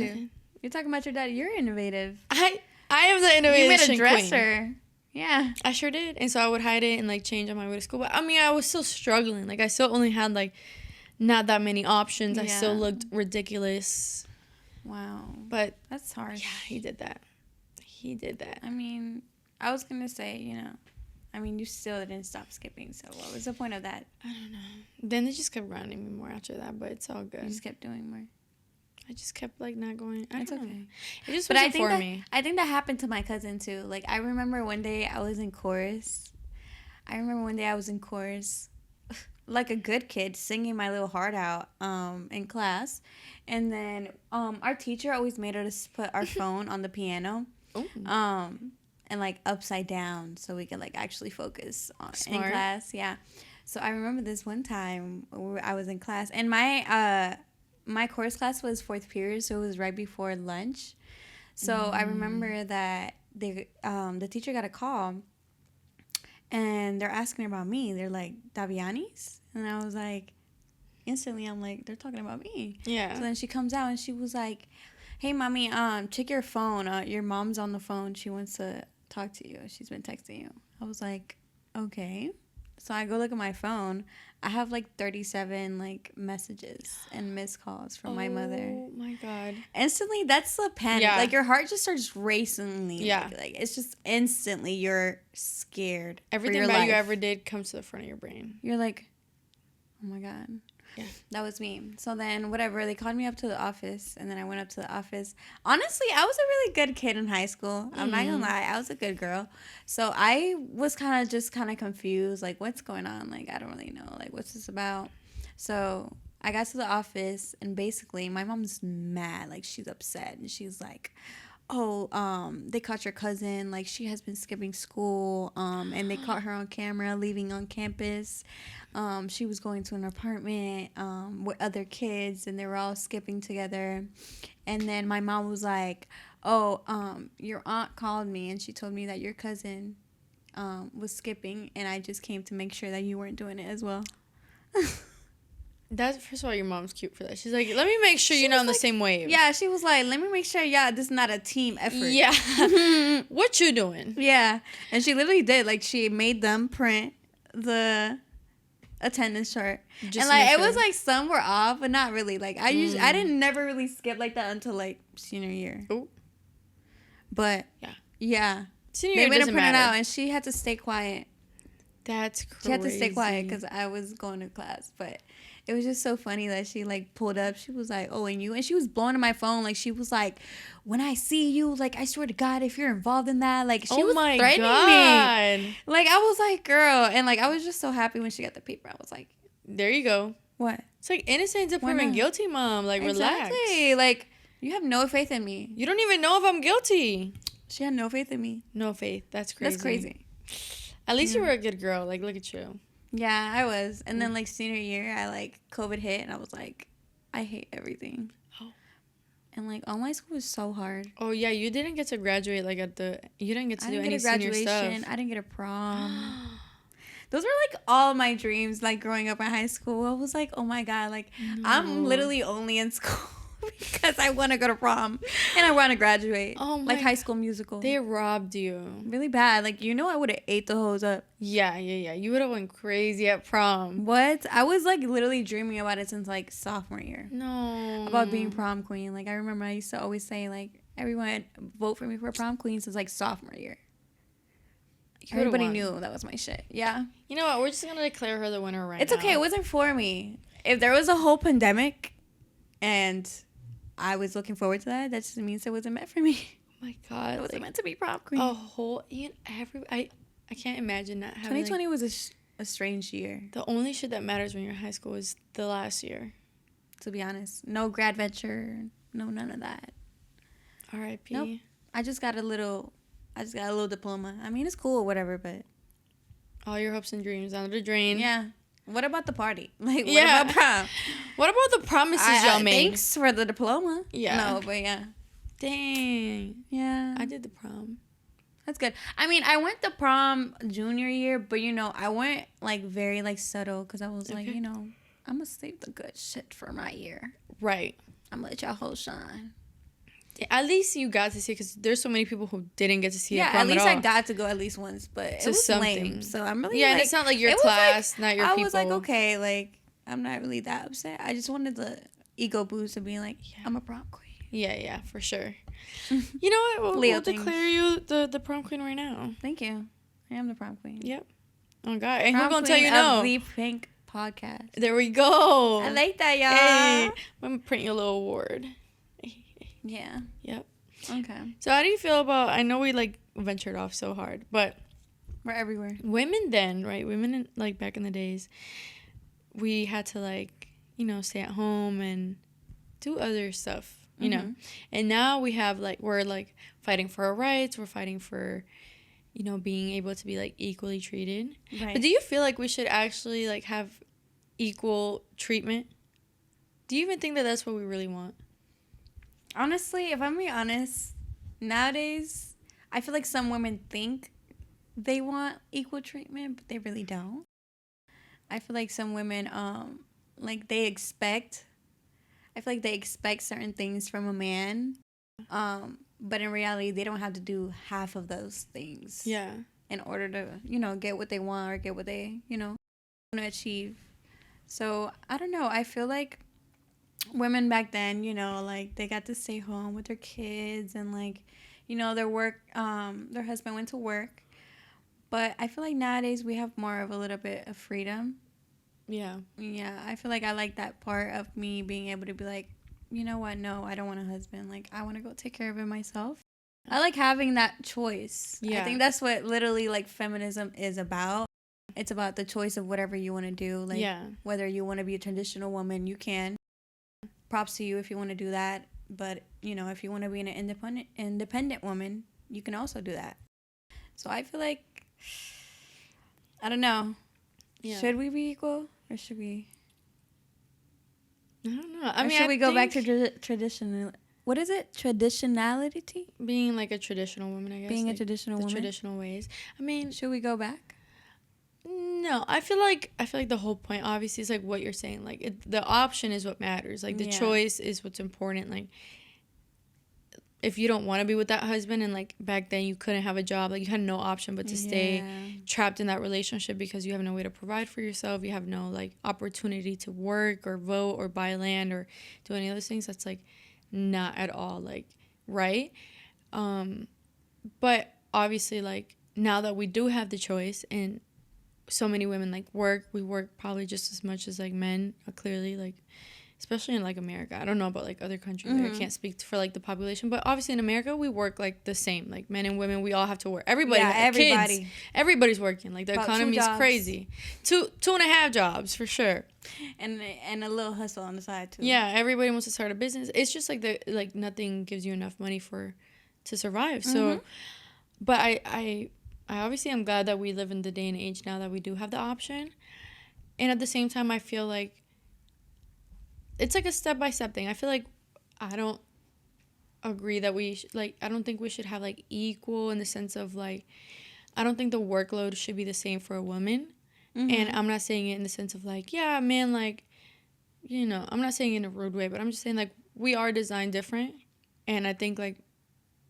you're talking about your dad. You're innovative. I am the innovation queen. You made a dresser. Queen. Yeah. I sure did. And so I would hide it and like change on my way to school. But I mean, I was still struggling. Like, I still only had like not that many options. Yeah. I still looked ridiculous. Wow. But that's harsh. Yeah, he did that. I mean, I was going to say, you know, I mean, you still didn't stop skipping. So what was the point of that? I don't know. Then they just kept grounding me more after that, but it's all good. You just kept doing more. I just kept like not going. It's okay. It just wasn't for me. I think that happened to my cousin too. Like, I remember one day I was in chorus. Like a good kid, singing my little heart out in class, and then our teacher always made us put our phone on the piano, and like upside down so we could like actually focus in class. Yeah. So I remember this one time where I was in class, and my chorus class was 4th period, so it was right before lunch. So I remember that the teacher got a call, and they're asking about me. They're like, Daviani's? And I was like, instantly, I'm like, they're talking about me. Yeah. So then she comes out, and she was like, hey, mommy, check your phone. Your mom's on the phone. She wants to talk to you. She's been texting you. I was like, okay. So I go look at my phone. I have like 37 like messages and missed calls from my mother. Oh my God. Instantly, that's the panic. Yeah. Like, your heart just starts racing. Yeah. Like it's just instantly you're scared. Everything bad you ever did comes to the front of your brain. You're like, oh my God. Yeah. That was me. So then whatever, they called me up to the office, and then I went up to the office. Honestly, I was a really good kid in high school. I'm not gonna lie. I was a good girl. So I was kind of confused, like, what's going on? Like, I don't really know. Like, what's this about? So I got to the office, and basically my mom's mad. Like, she's upset, and she's like, oh, they caught your cousin. Like, she has been skipping school, and they caught her on camera leaving on campus. She was going to an apartment with other kids, and they were all skipping together. And then my mom was like, oh, your aunt called me, and she told me that your cousin was skipping, and I just came to make sure that you weren't doing it as well. That's, first of all, your mom's cute for that. She's like, let me make sure you're not on the same wave. Yeah, she was like, let me make sure, this is not a team effort. Yeah. What you doing? Yeah. And she literally did. Like, she made them print the attendance chart. Just And like it was like some were off, but not really. Like I didn't never really skip like that until like senior year. Oh. But yeah. Senior They year made her doesn't print it matter. out, and she had to stay quiet. That's crazy. She had to stay quiet because I was going to class. But it was just so funny that she like pulled up. She was like, "Oh, and you," and she was blowing up my phone. Like she was like, "When I see you, like I swear to God, if you're involved in that, like she was threatening me." Like I was like, "Girl," and like I was just so happy when she got the paper. I was like, "There you go." What? It's like innocent until proven guilty, Mom. Like exactly. Relax. Like you have no faith in me. You don't even know if I'm guilty. She had no faith in me. No faith. That's crazy. That's crazy. At least you were a good girl. Like, look at you. Yeah, I was. And then, like, senior year, I, like, COVID hit, and I was like, I hate everything. Oh. And, like, online school was so hard. Oh, yeah, you didn't get to graduate, like, you didn't get to do any senior stuff. I didn't get a prom. Those were, like, all my dreams, like, growing up in high school. I was like, oh, my God, like, I'm literally only in school because I want to go to prom and I want to graduate. Oh my! Like High School Musical. They robbed you really bad. Like I would have ate the hoes up. Yeah. You would have went crazy at prom. What? I was like literally dreaming about it since like sophomore year. No. About being prom queen. Like I remember I used to always say like everyone vote for me for prom queen since like sophomore year. Everybody knew that was my shit. Yeah. You know what? We're just gonna declare her the winner right now. It's okay. It wasn't for me. If there was a whole pandemic, and I was looking forward to that, that just means it wasn't meant for me. Oh my God. It wasn't meant to be prom queen. I can't imagine not having 2020 was a strange year. The only shit that matters when you're in high school is the last year. To be honest. No grad venture. No, none of that. R.I.P. Nope. I just got a little diploma. I mean, it's cool or whatever, but all your hopes and dreams down the drain. Yeah. What about the party? Like, what about prom? What about the promises y'all made? Thanks for the diploma. Yeah. No, but yeah. Dang. Yeah. I did the prom. That's good. I mean, I went to prom junior year, but, I went, like, very, like, subtle because I was like, I'm going to save the good shit for my year. Right. I'm going to let y'all whole shine. At least you got to see it because there's so many people who didn't get to see it. Yeah, at least I got to go at least once, but it was lame. So I'm really and it's not like your class, not your people. I was like, okay, like I'm not really that upset. I just wanted the ego boost of being like, I'm a prom queen. Yeah, for sure. You know what? We'll declare you the prom queen right now. Thank you. I am the prom queen. Yep. Oh God, and who's gonna tell you no? The Pink Podcast. There we go. I like that, y'all. Hey, I'm gonna print you a little award. Yeah. Yep. Okay. So how do you feel about, I know we like ventured off so hard, but we're everywhere. Women then, right? Women like back in the days, we had to like, stay at home and do other stuff, you know. And now we have like, we're like fighting for our rights. We're fighting for, being able to be like equally treated. Right. But do you feel like we should actually like have equal treatment? Do you even think that that's what we really want? Honestly, if I'm being honest, nowadays, I feel like some women think they want equal treatment, but they really don't. I feel like some women, I feel like they expect certain things from a man, but in reality, they don't have to do half of those things. Yeah. In order to, get what they want or get what they, want to achieve. So, I don't know. I feel like women back then, like they got to stay home with their kids and like, their work, their husband went to work. But I feel like nowadays we have more of a little bit of freedom. Yeah. Yeah. I feel like I like that part of me being able to be like, you know what? No, I don't want a husband. Like, I want to go take care of it myself. I like having that choice. Yeah. I think that's what literally like feminism is about. It's about the choice of whatever you want to do. Like, whether you want to be a traditional woman, you can. Props to you if you want to do that. But, if you want to be an independent woman, you can also do that. So I feel like, I don't know. Yeah. Should we be equal or should we? I don't know. I mean, should we go back to traditional? What is it? Traditionality? Being like a traditional woman, I guess. Being a traditional woman. Traditional ways. I mean, should we go back? No, I feel like the whole point obviously is like what you're saying. Like the option is what matters. Like the choice is what's important. Like if you don't want to be with that husband, and like back then you couldn't have a job, like you had no option but to stay trapped in that relationship because you have no way to provide for yourself, you have no like opportunity to work or vote or buy land or do any of those things, that's like not at all like right. But obviously, like now that we do have the choice, and so many women like we work probably just as much as like men, clearly, like especially in like America. I don't know about like other countries. Like, I can't speak for like the population, but obviously in America we work like the same. Like men and women, we all have to work. Everybody, kids, everybody's working. Like the economy is crazy. Two and a half jobs for sure. And a little hustle on the side too. Yeah, everybody wants to start a business. It's just like nothing gives you enough money to survive. So, but I obviously I'm glad that we live in the day and age now that we do have the option, and at the same time I feel like it's like a step-by-step thing. I feel like I don't agree that I don't think we should have like equal in the sense of like, I don't think the workload should be the same for a woman. And I'm not saying it in the sense of like, yeah, man, like, you know, I'm not saying it in a rude way, but I'm just saying like we are designed different, and I think like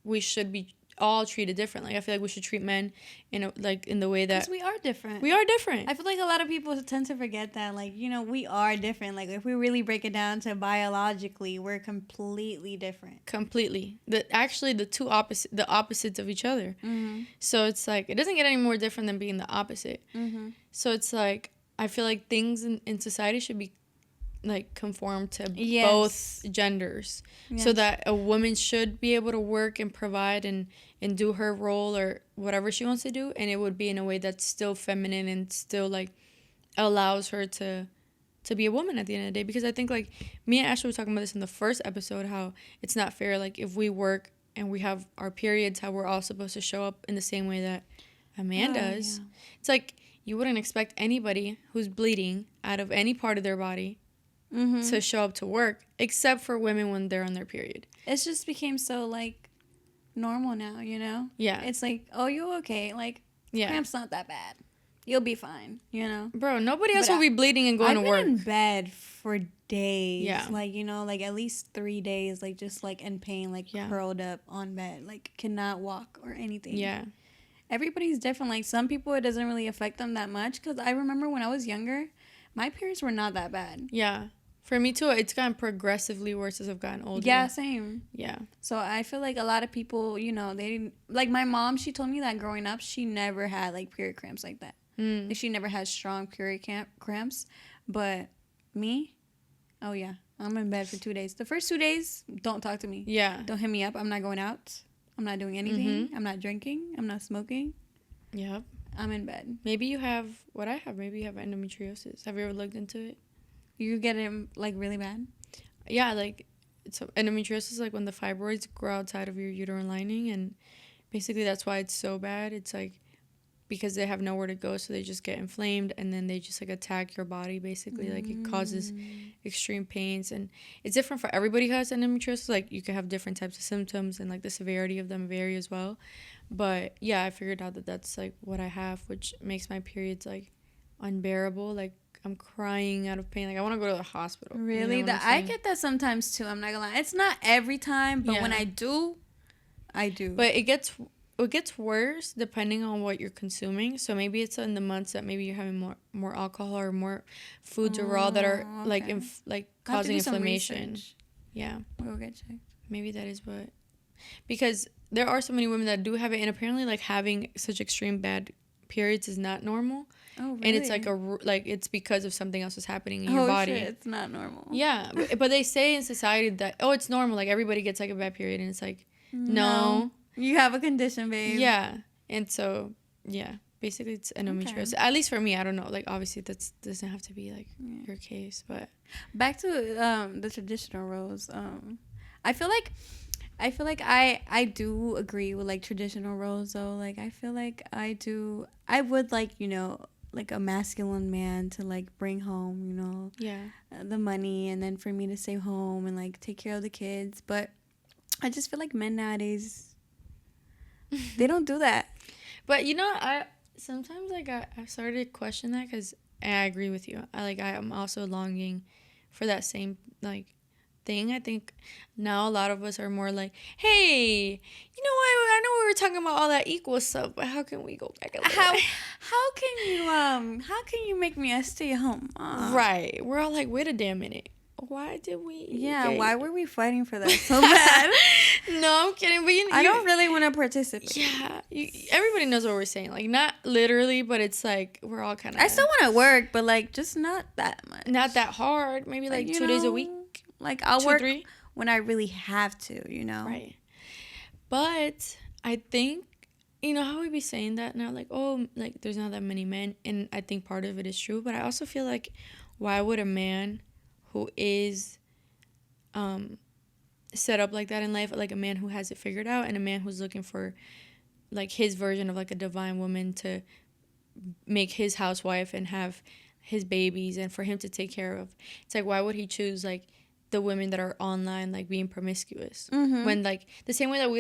we should be all treated differently. I feel like we should treat men in the way that we are different. We are different. I feel like a lot of people tend to forget that, like, you know, we are different. Like if we really break it down to biologically, we're completely different. Completely. The opposites of each other. So it's like it doesn't get any more different than being the opposite. So it's like I feel like things in society should be like conform to both genders, so that a woman should be able to work and provide and do her role or whatever she wants to do, and it would be in a way that's still feminine and still like allows her to be a woman at the end of the day. Because I think like me and Ashley were talking about this in the first episode, how it's not fair, like if we work and we have our periods, how we're all supposed to show up in the same way that a man does. It's like you wouldn't expect anybody who's bleeding out of any part of their body to show up to work, except for women when they're on their period. It just became so like normal now, you know? Yeah. It's like, oh, you okay? Like, cramps not that bad. You'll be fine, you know? Bro, nobody else will be bleeding and going to work. I've been in bed for days. Yeah. Like, you know, like at least 3 days, like just like in pain, like curled up on bed, like cannot walk or anything. Yeah. Everybody's different. Like some people, it doesn't really affect them that much. Because I remember when I was younger, my periods were not that bad. Yeah. For me too, it's gotten progressively worse as I've gotten older. Yeah, same. Yeah. So I feel like a lot of people, you know, they didn't, like my mom, she told me that growing up, she never had like period cramps like that. Like she never had strong period cramps. But me, oh yeah, I'm in bed for 2 days. The first 2 days, don't talk to me. Yeah. Don't hit me up. I'm not going out. I'm not doing anything. I'm not drinking. I'm not smoking. Yep. I'm in bed. Maybe you have what I have. Maybe you have endometriosis. Have you ever looked into it? You get it like really bad? Yeah, like endometriosis is like when the fibroids grow outside of your uterine lining, and basically that's why it's so bad. It's like because they have nowhere to go, so they just get inflamed, and then they just like attack your body basically. Like it causes extreme pains, and it's different for everybody who has endometriosis. Like you can have different types of symptoms, and like the severity of them vary as well. But yeah, I figured out that that's like what I have, which makes my periods like unbearable. Like I'm crying out of pain. Like I want to go to the hospital. Really? You know I get that sometimes too. I'm not gonna lie. It's not every time, but when I do, I do. But it gets worse depending on what you're consuming. So maybe it's in the months that maybe you're having more alcohol or more foods or raw that are like causing inflammation. Yeah. We'll get checked. Maybe that is what, because there are so many women that do have it, and apparently like having such extreme bad periods is not normal. Oh, really? And it's like it's because of something else is happening in your body. Shit, it's not normal. Yeah, but they say in society that it's normal, like everybody gets like a bad period, and it's like no. You have a condition, babe. Yeah, and so basically it's endometriosis. At least for me, I don't know. Like obviously that doesn't have to be like your case, but back to the traditional roles. I feel like I do agree with like traditional roles though. Like I feel like I would like, you know, like a masculine man to like bring home, you know, the money, and then for me to stay home and like take care of the kids. But I just feel like men nowadays, they don't do that. But you know, I sometimes like I started to question that, because I agree with you. I'm also longing for that same like thing. I think now a lot of us are more like, hey, you know what? I know we were talking about all that equal stuff, but how can we go back a little bit? How can you make me a stay-at-home mom? Right. We're all like, wait a damn minute. Why did we? Yeah, why were we fighting for that so bad? No, I'm kidding. But I don't really want to participate. Yeah, everybody knows what we're saying. Like, not literally, but it's like we're all kind of. I still want to work, but like just not that much. Not that hard. Maybe like 2 days a week. Like I'll 2, work 3 when I really have to. Right. But I think, you know how we be saying that now, like, oh, like there's not that many men, and I think part of it is true. But I also feel like, why would a man who is set up like that in life, like a man who has it figured out, and a man who's looking for like his version of like a divine woman to make his housewife and have his babies and for him to take care of, it's like, why would he choose like the women that are online like being promiscuous, when like the same way that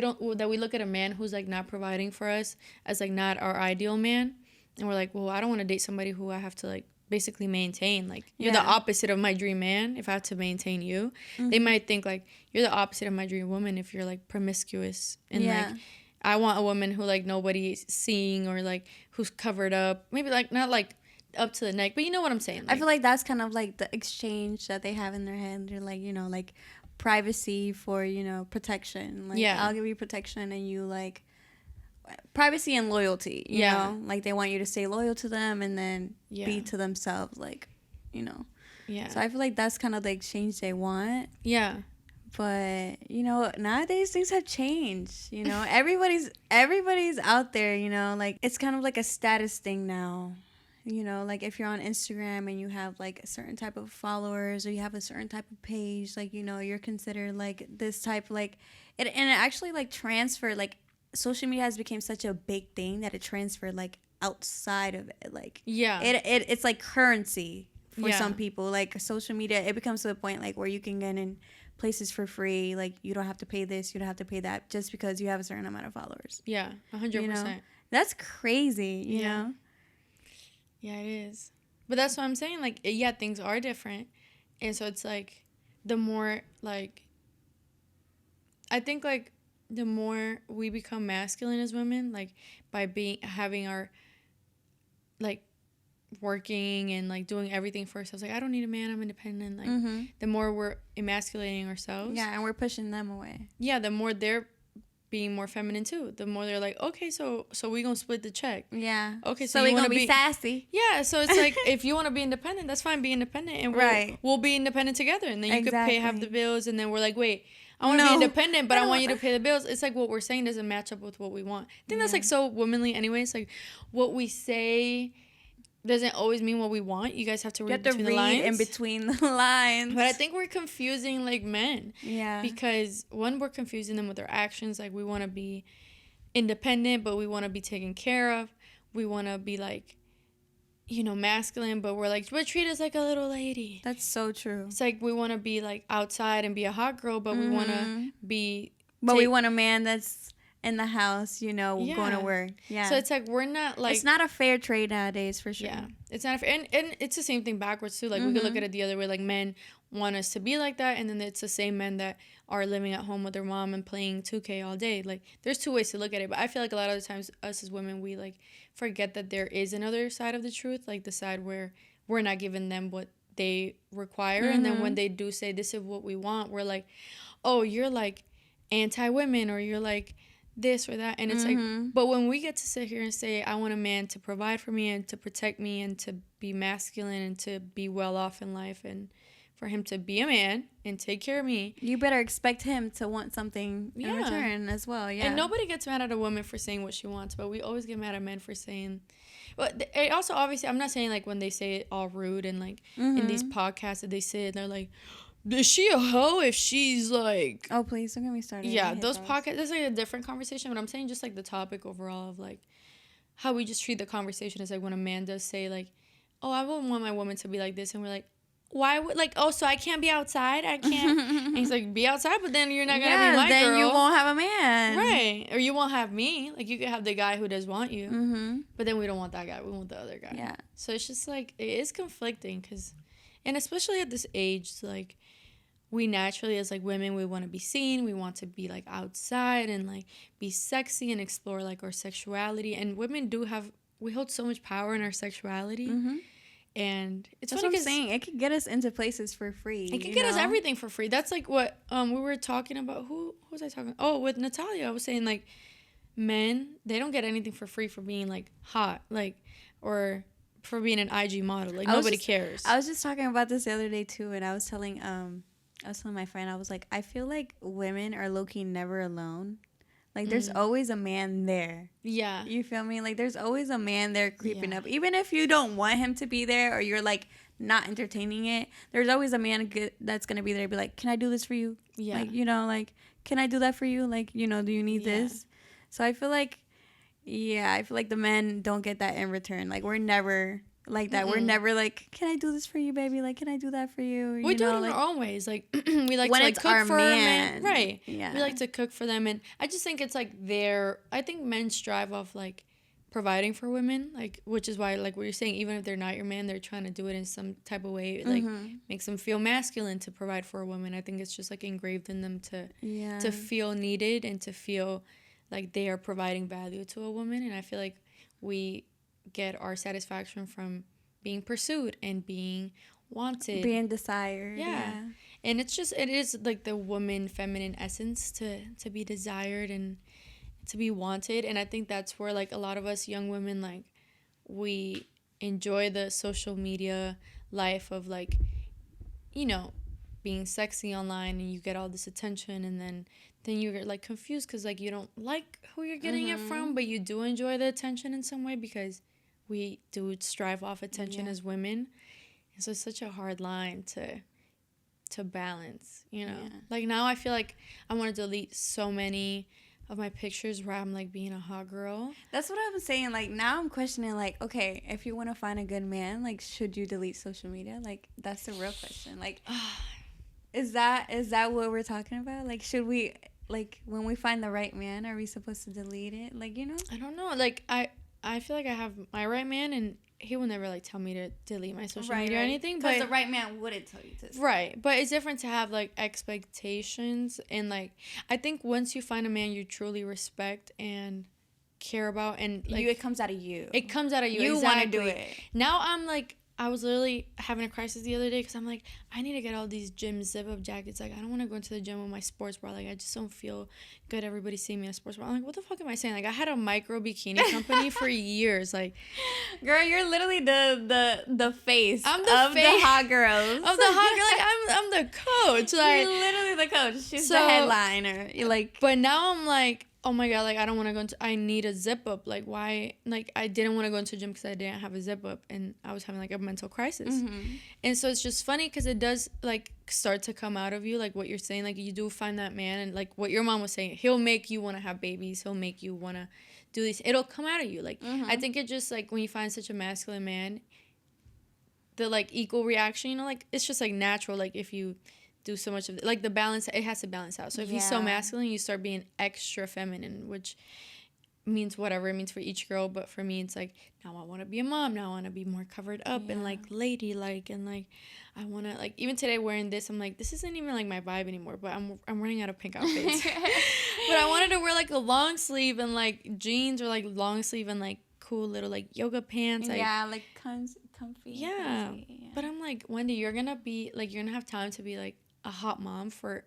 we look at a man who's like not providing for us as like not our ideal man, and we're like, well, I don't want to date somebody who I have to like basically maintain. Like, you're the opposite of my dream man if I have to maintain you. They might think like you're the opposite of my dream woman if you're like promiscuous, and like I want a woman who like nobody's seeing, or like who's covered up, maybe like not like up to the neck, but you know what I'm saying. Like, I feel like that's kind of like the exchange that they have in their head. They're like, like privacy for, protection. Like, I'll give you protection, and you like privacy and loyalty, you know? Like, they want you to stay loyal to them and then be to themselves, like, Yeah. So I feel like that's kind of the exchange they want. Yeah. But, nowadays things have changed, Everybody's out there, like, it's kind of like a status thing now. Like, if you're on Instagram and you have, like, a certain type of followers, or you have a certain type of page, like, you're considered, like, this type, like, and it actually, like, transferred, like, social media has become such a big thing that it transferred, like, outside of it. Like, it's like currency for some people. Like, social media, it becomes to the point, like, where you can get in places for free. Like, you don't have to pay this, you don't have to pay that, just because you have a certain amount of followers. Yeah, 100%. That's crazy, you know? Yeah, it is. But that's what I'm saying. Like, things are different. And so it's like, the more, like, I think, like, the more we become masculine as women, like, by having our, like, working and, like, doing everything for ourselves. Like, I don't need a man, I'm independent. Like, the more we're emasculating ourselves. Yeah, and we're pushing them away. Yeah, the more they're being more feminine too. The more they're like, okay, so we gonna split the check. Yeah. Okay, so we gonna be sassy. Yeah, so it's like, if you want to be independent, that's fine, be independent, and we'll be independent together, and then you could pay half the bills, and then we're like, wait, I want to be independent, but I want you to pay the bills. It's like, what we're saying doesn't match up with what we want. I think that's like so womanly anyway. It's like, what we say doesn't always mean what we want. You guys have to read between the lines. in between the lines. But I think we're confusing, like, men. Yeah. Because, one, we're confusing them with their actions. Like, we want to be independent, but we want to be taken care of. We want to be, like, masculine, but we're like, but treat us like a little lady. That's so true. It's like, we want to be, like, outside and be a hot girl, but we want to be... But we want a man that's in the house, going to work. Yeah. So it's like, we're not like... It's not a fair trade nowadays, for sure. Yeah. It's not fair. And it's the same thing backwards, too. Like, we could look at it the other way. Like, men want us to be like that, and then it's the same men that are living at home with their mom and playing 2K all day. Like, there's two ways to look at it. But I feel like a lot of the times, us as women, we, like, forget that there is another side of the truth. Like, the side where we're not giving them what they require. And then when they do say, this is what we want, we're like, oh, you're, like, anti-women, or you're, like... this or that, and it's like, but when we get to sit here and say, I want a man to provide for me and to protect me and to be masculine and to be well off in life, and for him to be a man and take care of me, you better expect him to want something in return as well. Yeah. And nobody gets mad at a woman for saying what she wants, but we always get mad at men for saying. But it also, obviously, I'm not saying like when they say it all rude and like in these podcasts that they say, they're like, is she a hoe if she's like... Oh, please, don't get me started. Yeah, those podcasts, that's like a different conversation, but I'm saying just like the topic overall of like how we just treat the conversation is like when a man does say like, oh, I wouldn't want my woman to be like this, and we're like, why would, like, oh, so I can't be outside? I can't... And he's like, be outside, but then you're not going to be my then girl. you won't have a man. Right. Or you won't have me. Like, you could have the guy who does want you, but then we don't want that guy. We want the other guy. Yeah. So it's just like, it is conflicting because... And especially at this age, like... we naturally, as like women, we want to be seen, we want to be like outside and like be sexy and explore like our sexuality. And women do have, we hold so much power in our sexuality. Mm-hmm. And it's That's funny what I'm 'cause saying. It could get us into places for free. it can get us everything for free. That's like what we were talking about. Who was I talking? Oh, with Natalia, I was saying like men, they don't get anything for free for being like hot, like, or for being an IG model. Like nobody cares. I was just talking about this the other day too, and I was telling my friend, I was like, I feel like women are low-key never alone. Like, there's always a man there. Yeah. You feel me? Like, there's always a man there creeping Yeah. up. Even if you don't want him to be there or you're, like, not entertaining it, there's always a man that's going to be there to be like, can I do this for you? Yeah. Like, you know, like, can I do that for you? Like, you know, do you need this? So I feel like, the men don't get that in return. Like, we're never like that. Mm-mm. We're never like, can I do this for you, baby? Like, can I do that for you? We do it in our own ways. Like, we like to like cook for our man. Right. Yeah. We like to cook for them. And I just think it's like I think men strive off like providing for women, like, which is why, like what you're saying, even if they're not your man, they're trying to do it in some type of way, like makes them feel masculine to provide for a woman. I think it's just like engraved in them to feel needed and to feel like they are providing value to a woman. And I feel like we get our satisfaction from being pursued and being wanted, being desired. Yeah. And it is like the woman feminine essence to be desired and to be wanted. And I think that's where like a lot of us young women, like, we enjoy the social media life of like, you know, being sexy online and you get all this attention, and then you're like confused because like you don't like who you're getting it from, but you do enjoy the attention in some way because we do strive off attention as women. And so it's such a hard line to balance, you know. Like now I feel like I want to delete so many of my pictures where I'm like being a hot girl. That's what I was saying. Like now I'm questioning, like, okay, if you want to find a good man, like, should you delete social media? Like, that's the real question. Like, is that what we're talking about? Like, should we, like, when we find the right man, are we supposed to delete it? Like, you know? I don't know. Like, I feel like I have my right man, and he will never, like, tell me to delete my social media or anything. Because the right man wouldn't tell you to. Right. But it's different to have, like, expectations. And, like, I think once you find a man you truly respect and care about, and, like, it comes out of you. It comes out of you. You want to do it. Now I'm, like, I was literally having a crisis the other day because I'm like, I need to get all these gym zip-up jackets. Like, I don't want to go into the gym with my sports bra. Like, I just don't feel good. Everybody seeing me in a sports bra. I'm like, what the fuck am I saying? Like, I had a micro bikini company for years. Like, girl, you're literally the face. I'm the face the hot girls. Of the hot girl. Like, I'm the coach. Like, you're literally the coach. She's the headliner. You're like, but now I'm like, oh my God, like, I don't want to go into, I need a zip up. Like, why? Like, I didn't want to go into the gym because I didn't have a zip up, and I was having like a mental crisis. And so it's just funny because it does like start to come out of you, like what you're saying. Like, you do find that man, and like what your mom was saying, he'll make you want to have babies. He'll make you want to do these. It'll come out of you. Like, I think it just like when you find such a masculine man, the like equal reaction, you know, like it's just like natural. Like if you do so much of it, like the balance, it has to balance out. So if he's so masculine, you start being extra feminine, which means whatever it means for each girl. But for me, it's like, now I want to be a mom. Now I want to be more covered up and like ladylike, and like I want to, like, even today wearing this, I'm like, this isn't even like my vibe anymore. But I'm running out of pink outfits. But I wanted to wear like a long sleeve and like jeans, or like long sleeve and like cool little like yoga pants. Like, like comfy. Yeah. But I'm like, Wendy, you're gonna have time to be like a hot mom for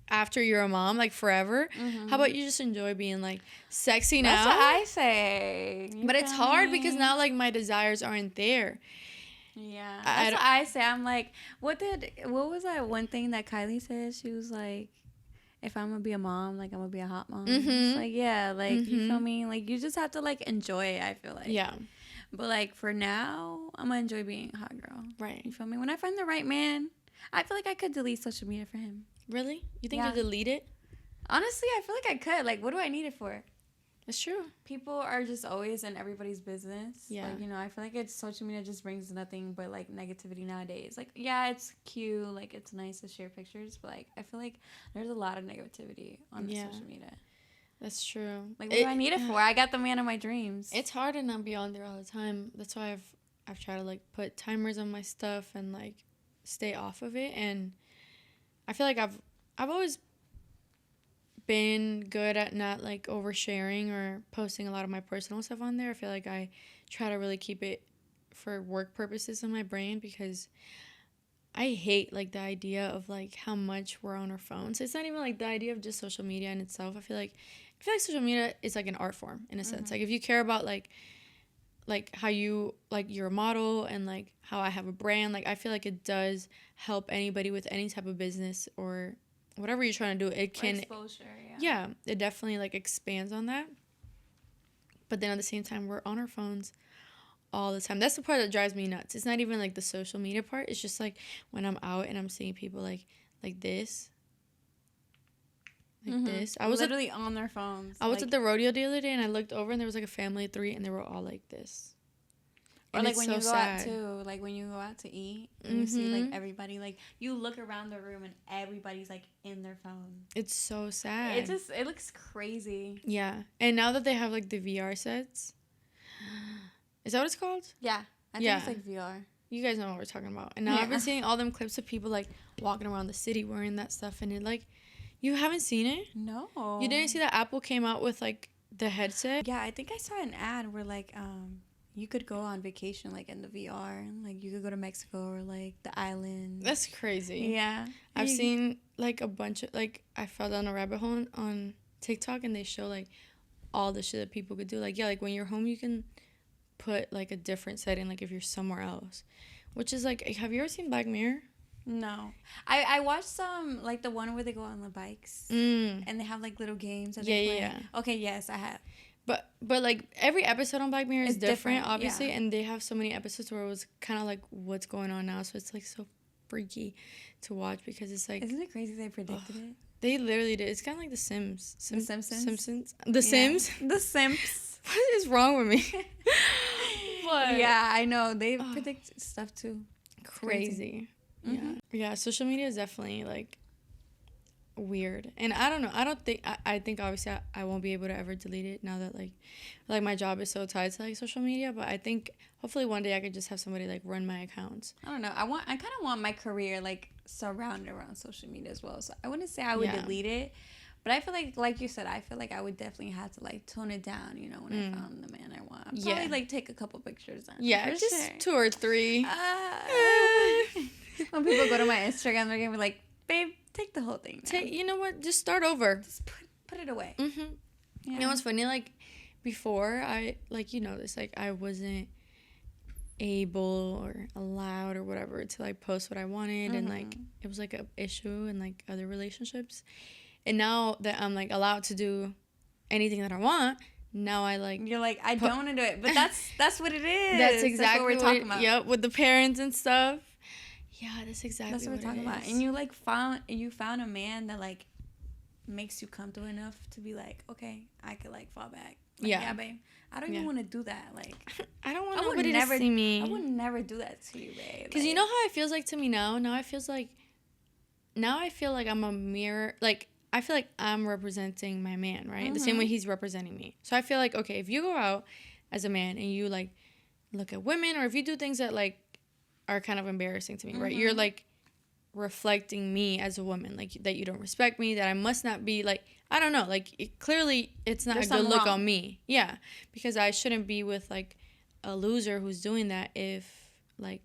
after you're a mom, like forever. How about you just enjoy being like sexy now? That's what I say. But it's hard because now like my desires aren't there. Yeah, that's what I say. I'm like, what was that one thing that Kylie said? She was like, if I'm gonna be a mom, like, I'm gonna be a hot mom. It's like, yeah, like, you feel me? Like, you just have to like enjoy it, I feel like. Yeah. But like for now, I'm gonna enjoy being a hot girl. Right. You feel me? When I find the right man, I feel like I could delete social media for him. Really? You think you delete it? Honestly, I feel like I could. Like, what do I need it for? That's true. People are just always in everybody's business. Yeah. Like, you know, I feel like social media just brings nothing but like negativity nowadays. Like, yeah, it's cute. Like, it's nice to share pictures. But like, I feel like there's a lot of negativity on the social media. That's true. Like, what do I need it for? I got the man of my dreams. It's hard to not be on there all the time. That's why I've tried to like put timers on my stuff and like stay off of it. And I feel like I've always been good at not like oversharing or posting a lot of my personal stuff on there. I feel like I try to really keep it for work purposes in my brain, because I hate like the idea of like how much we're on our phones. It's not even like the idea of just social media in itself. I feel like social media is like an art form in a sense. Like if you care about like how you like you're a model and like how I have a brand, like I feel like it does help anybody with any type of business or whatever you're trying to do. It can exposure, yeah, it definitely like expands on that. But then at the same time, we're on our phones all the time. That's the part that drives me nuts. It's not even like the social media part. It's just like when I'm out and I'm seeing people like this. Like this. I was literally on their phones. I was at the rodeo the other day and I looked over and there was like a family of 3 and they were all like this. Or like when you go out too, like when you go out to eat and you see like everybody, like you look around the room and everybody's like in their phone. It's so sad. It looks crazy. Yeah. And now that they have like the VR sets, is that what it's called? Yeah. I think it's like VR. You guys know what we're talking about. And now I've been seeing all them clips of people like walking around the city wearing that stuff, and it like, you haven't seen it? No. You didn't see that Apple came out with like the headset? Yeah, I think I saw an ad where like you could go on vacation like in the VR. Like you could go to Mexico or like the island. That's crazy. Yeah. I've seen like a bunch of like, I fell down a rabbit hole on TikTok and they show like all the shit that people could do. Like yeah, like when you're home you can put like a different setting, like if you're somewhere else, which is like, have you ever seen Black Mirror? No. I watched some, like the one where they go on the bikes and they have like little games that they play. Yeah. Okay, yes, I have. But like every episode on Black Mirror is different obviously, and they have so many episodes where it was kind of like what's going on now, so it's like so freaky to watch because it's like, isn't it crazy they predicted it? They literally did. It's kind of like The Sims. The Simpsons? Simpsons? The Sims? The Sims. What is wrong with me? But yeah, I know. They predict stuff too. Crazy. Yeah, social media is definitely like weird, and I don't know, I think obviously I won't be able to ever delete it now that like my job is so tied to like social media, but I think hopefully one day I could just have somebody like run my accounts. I don't know, I kind of want my career like surrounded around social media as well, so I wouldn't say I would delete it, but I feel like you said, I feel like I would definitely have to like tone it down, you know, when I found the man I want. I'd probably like take a couple pictures just 2 or 3. When people go to my Instagram, they're gonna be like, babe, take the whole thing now. You know what, just start over, just put it away. Yeah. You know what's funny, like before I like, you know, this like I wasn't able or allowed or whatever to like post what I wanted, and like it was like a issue in like other relationships, and now that I'm like allowed to do anything that I want, now I like, you're like, I don't want to do it, but that's what it is. That's exactly what we're talking about. Yep, with the parents and stuff. Yeah, that's exactly what we're talking about. And you like found a man that like makes you comfortable enough to be like, okay, I could like fall back. Like, yeah, babe, I don't even want to do that. Like, I don't want nobody to see me. I would never do that to you, babe. Because you know how it feels like to me now. Now I feel like I'm a mirror. Like I feel like I'm representing my man, right? The same way he's representing me. So I feel like, okay, if you go out as a man and you like look at women, or if you do things that like are kind of embarrassing to me, right? You're like reflecting me as a woman, like that you don't respect me, that I must not be like, I don't know, like clearly it's not a good look on me. Yeah, because I shouldn't be with like a loser who's doing that if like,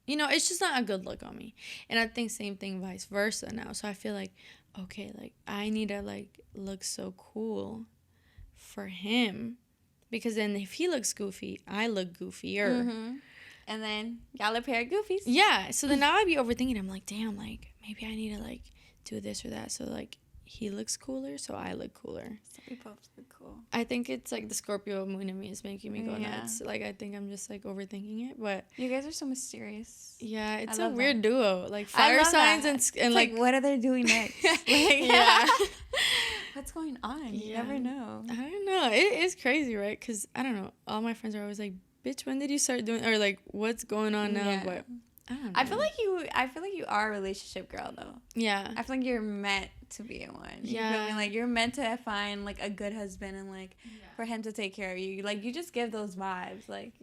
you know, it's just not a good look on me. And I think same thing vice versa now. So I feel like, okay, like I need to like look so cool for him, because then if he looks goofy, I look goofier. And then y'all a pair of goofies. Yeah. So then now I'd be overthinking. I'm like, damn, like maybe I need to like do this or that. So like he looks cooler, so I look cooler. So we both look cool. I think it's like the Scorpio moon in me is making me go nuts. Like I think I'm just like overthinking it, but you guys are so mysterious. Yeah, it's a weird duo. Like fire signs and like what are they doing next? Like, yeah. What's going on? You never know. I don't know. It is crazy, right? Because I don't know. All my friends are always like, bitch, when did you start doing, or like what's going on now? Yeah. But I don't know. I feel like you are a relationship girl though. Yeah. I feel like you're meant to be in one. Yeah. You feel me? Like you're meant to find like a good husband and like for him to take care of you. Like you just give those vibes. Like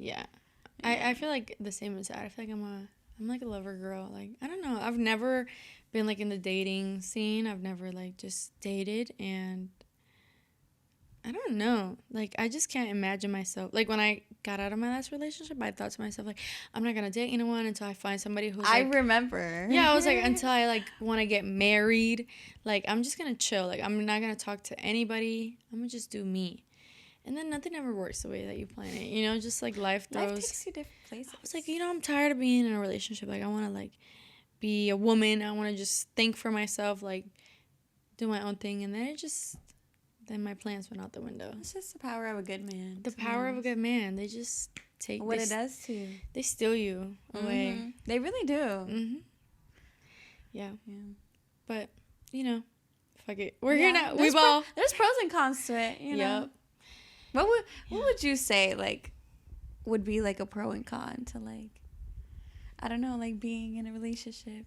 I feel like the same as that. I feel like I'm like a lover girl. Like I don't know. I've never been like in the dating scene. I've never like just dated, and I don't know. Like, I just can't imagine myself. Like, when I got out of my last relationship, I thought to myself, like, I'm not going to date anyone until I find somebody who's, I like... remember. Yeah, I was like, until I, like, want to get married. Like, I'm just going to chill. Like, I'm not going to talk to anybody. I'm going to just do me. And then nothing ever works the way that you plan it. You know, just, like, life throws... Life takes you different places. I was like, you know, I'm tired of being in a relationship. Like, I want to, like, be a woman. I want to just think for myself, like, do my own thing. And then it just... Then my plans went out the window. It's just the power of a good man. The power of a good man. They just take what it does to you. They steal you away. Mm-hmm. They really do. Mm-hmm. Yeah. But, you know, fuck it. We're Yeah. here now. We've all... There's pros and cons to it, you know. What would you say, like, would be, like, a pro and con to, like, I don't know, like, being in a relationship?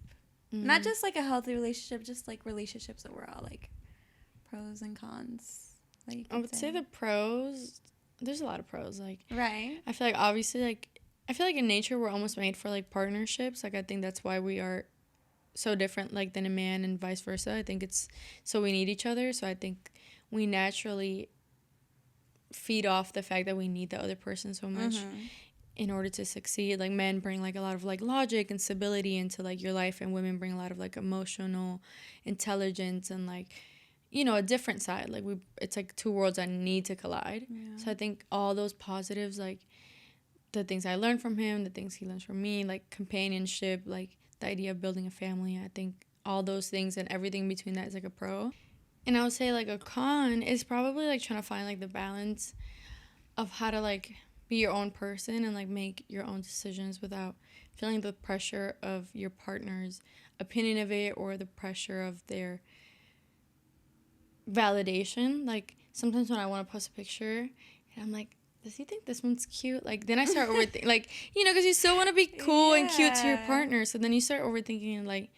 Mm-hmm. Not just, like, a healthy relationship, just, like, relationships overall, like... Pros and cons. Like, I would say the pros, there's a lot of pros. Like, right. I feel like obviously, like, I feel like in nature we're almost made for like partnerships. Like, I think that's why we are so different, like, than a man and vice versa. I think it's so we need each other. So I think we naturally feed off the fact that we need the other person so much in order to succeed. Like, men bring like a lot of like logic and stability into like your life, and women bring a lot of like emotional intelligence and like, you know, a different side. Like, it's like two worlds that need to collide. Yeah. So I think all those positives, like the things I learned from him, the things he learns from me, like companionship, like the idea of building a family, I think all those things and everything between that is like a pro. And I would say like a con is probably like trying to find like the balance of how to like be your own person and like make your own decisions without feeling the pressure of your partner's opinion of it or the pressure of their validation. Like, sometimes when I want to post a picture and I'm like, does he think this one's cute? Like, then I start overthinking, like, you know, because you still want to be cool and cute to your partner. So then you start overthinking and like,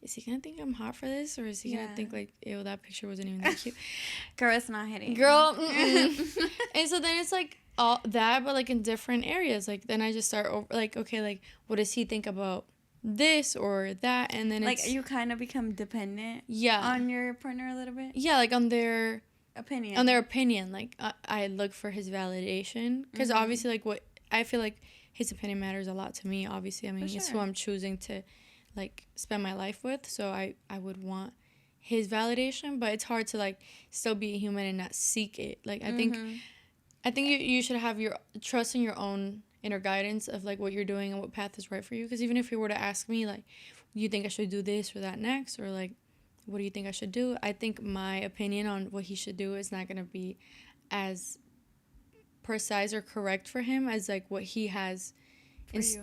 is he gonna think I'm hot for this, or is he gonna think like, ew, that picture wasn't even that cute? Girl, it's not hitting. Girl, and so then it's like all that, but like in different areas. Like, then I just start like, okay, like, what does he think about this or that? And then like, you kind of become dependent on your partner a little bit. Like on their opinion. Like, I look for his validation, because obviously, like, what I feel like his opinion matters a lot to me. Obviously, I mean, it's who I'm choosing to like spend my life with, so I would want his validation, but it's hard to like still be a human and not seek it. Like, I think you should have your trust in your own inner guidance of like what you're doing and what path is right for you. Because even if you were to ask me like, you think I should do this or that next, or like, what do you think I should do, I think my opinion on what he should do is not going to be as precise or correct for him as like what he has as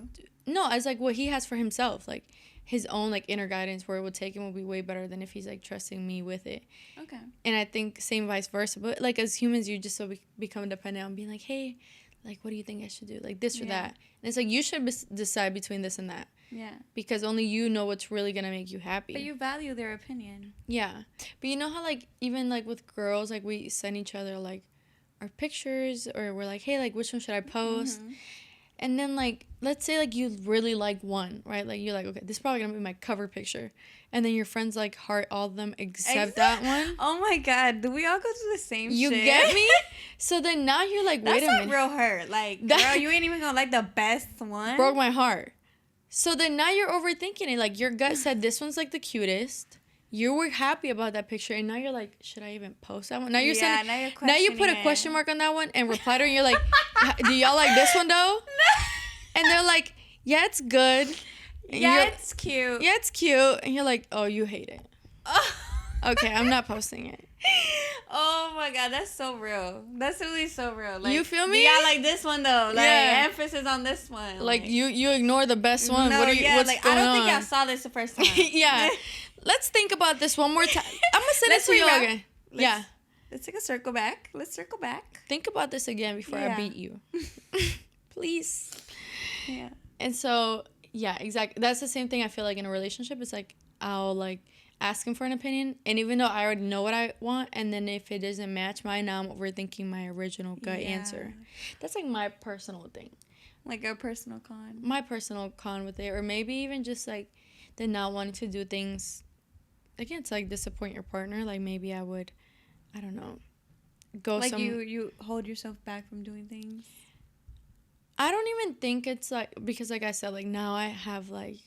like what he has for himself. Like, his own like inner guidance where it would take him will be way better than if he's like trusting me with it. Okay. And I think same vice versa. But like, as humans, you just so become dependent on being like, hey, like, what do you think I should do? Like this or that. And it's like, you should decide between this and that. Yeah. Because only you know what's really gonna make you happy. But you value their opinion. Yeah. But you know how like even like with girls, like we send each other like our pictures, or we're like, hey, like, which one should I post? And then, like, let's say, like, you really like one, right? Like, you're like, okay, this is probably going to be my cover picture. And then your friends, like, heart all of them except that one. Oh, my God. Do we all go through the same shit? You get me? So then now you're like, wait a minute. That's a real hurt. Like, girl, you ain't even going to like the best one. Broke my heart. So then now you're overthinking it. Like, your gut said this one's, like, the cutest. You were happy about that picture, and now you're like, should I even post that one? Now you're saying, now you put a question mark on that one and reply to her, and you're like, do y'all like this one though? And they're like, yeah, it's good. And yeah, it's cute. Yeah, it's cute. And you're like, oh, you hate it. Okay, I'm not posting it. Oh my God, that's so real. That's really so real. Like, you feel me? Yeah, like this one though. Like, emphasis on this one. Like you ignore the best one. No, what's going I don't think I saw this the first time. Yeah. Let's think about this one more time. I'm gonna send it to you again. Let's take a circle back. Let's circle back. Think about this again before I beat you. Please. Yeah. And so, yeah, exactly. That's the same thing I feel like in a relationship. It's like, I'll like ask him for an opinion, and even though I already know what I want, and then if it doesn't match mine, now I'm overthinking my original gut answer. That's like my personal thing. Like a personal con. My personal con with it, or maybe even just like the not wanting to do things again, to like disappoint your partner, like maybe I would, I don't know, go like you hold yourself back from doing things. I don't even think it's like, because like I said, like now I have like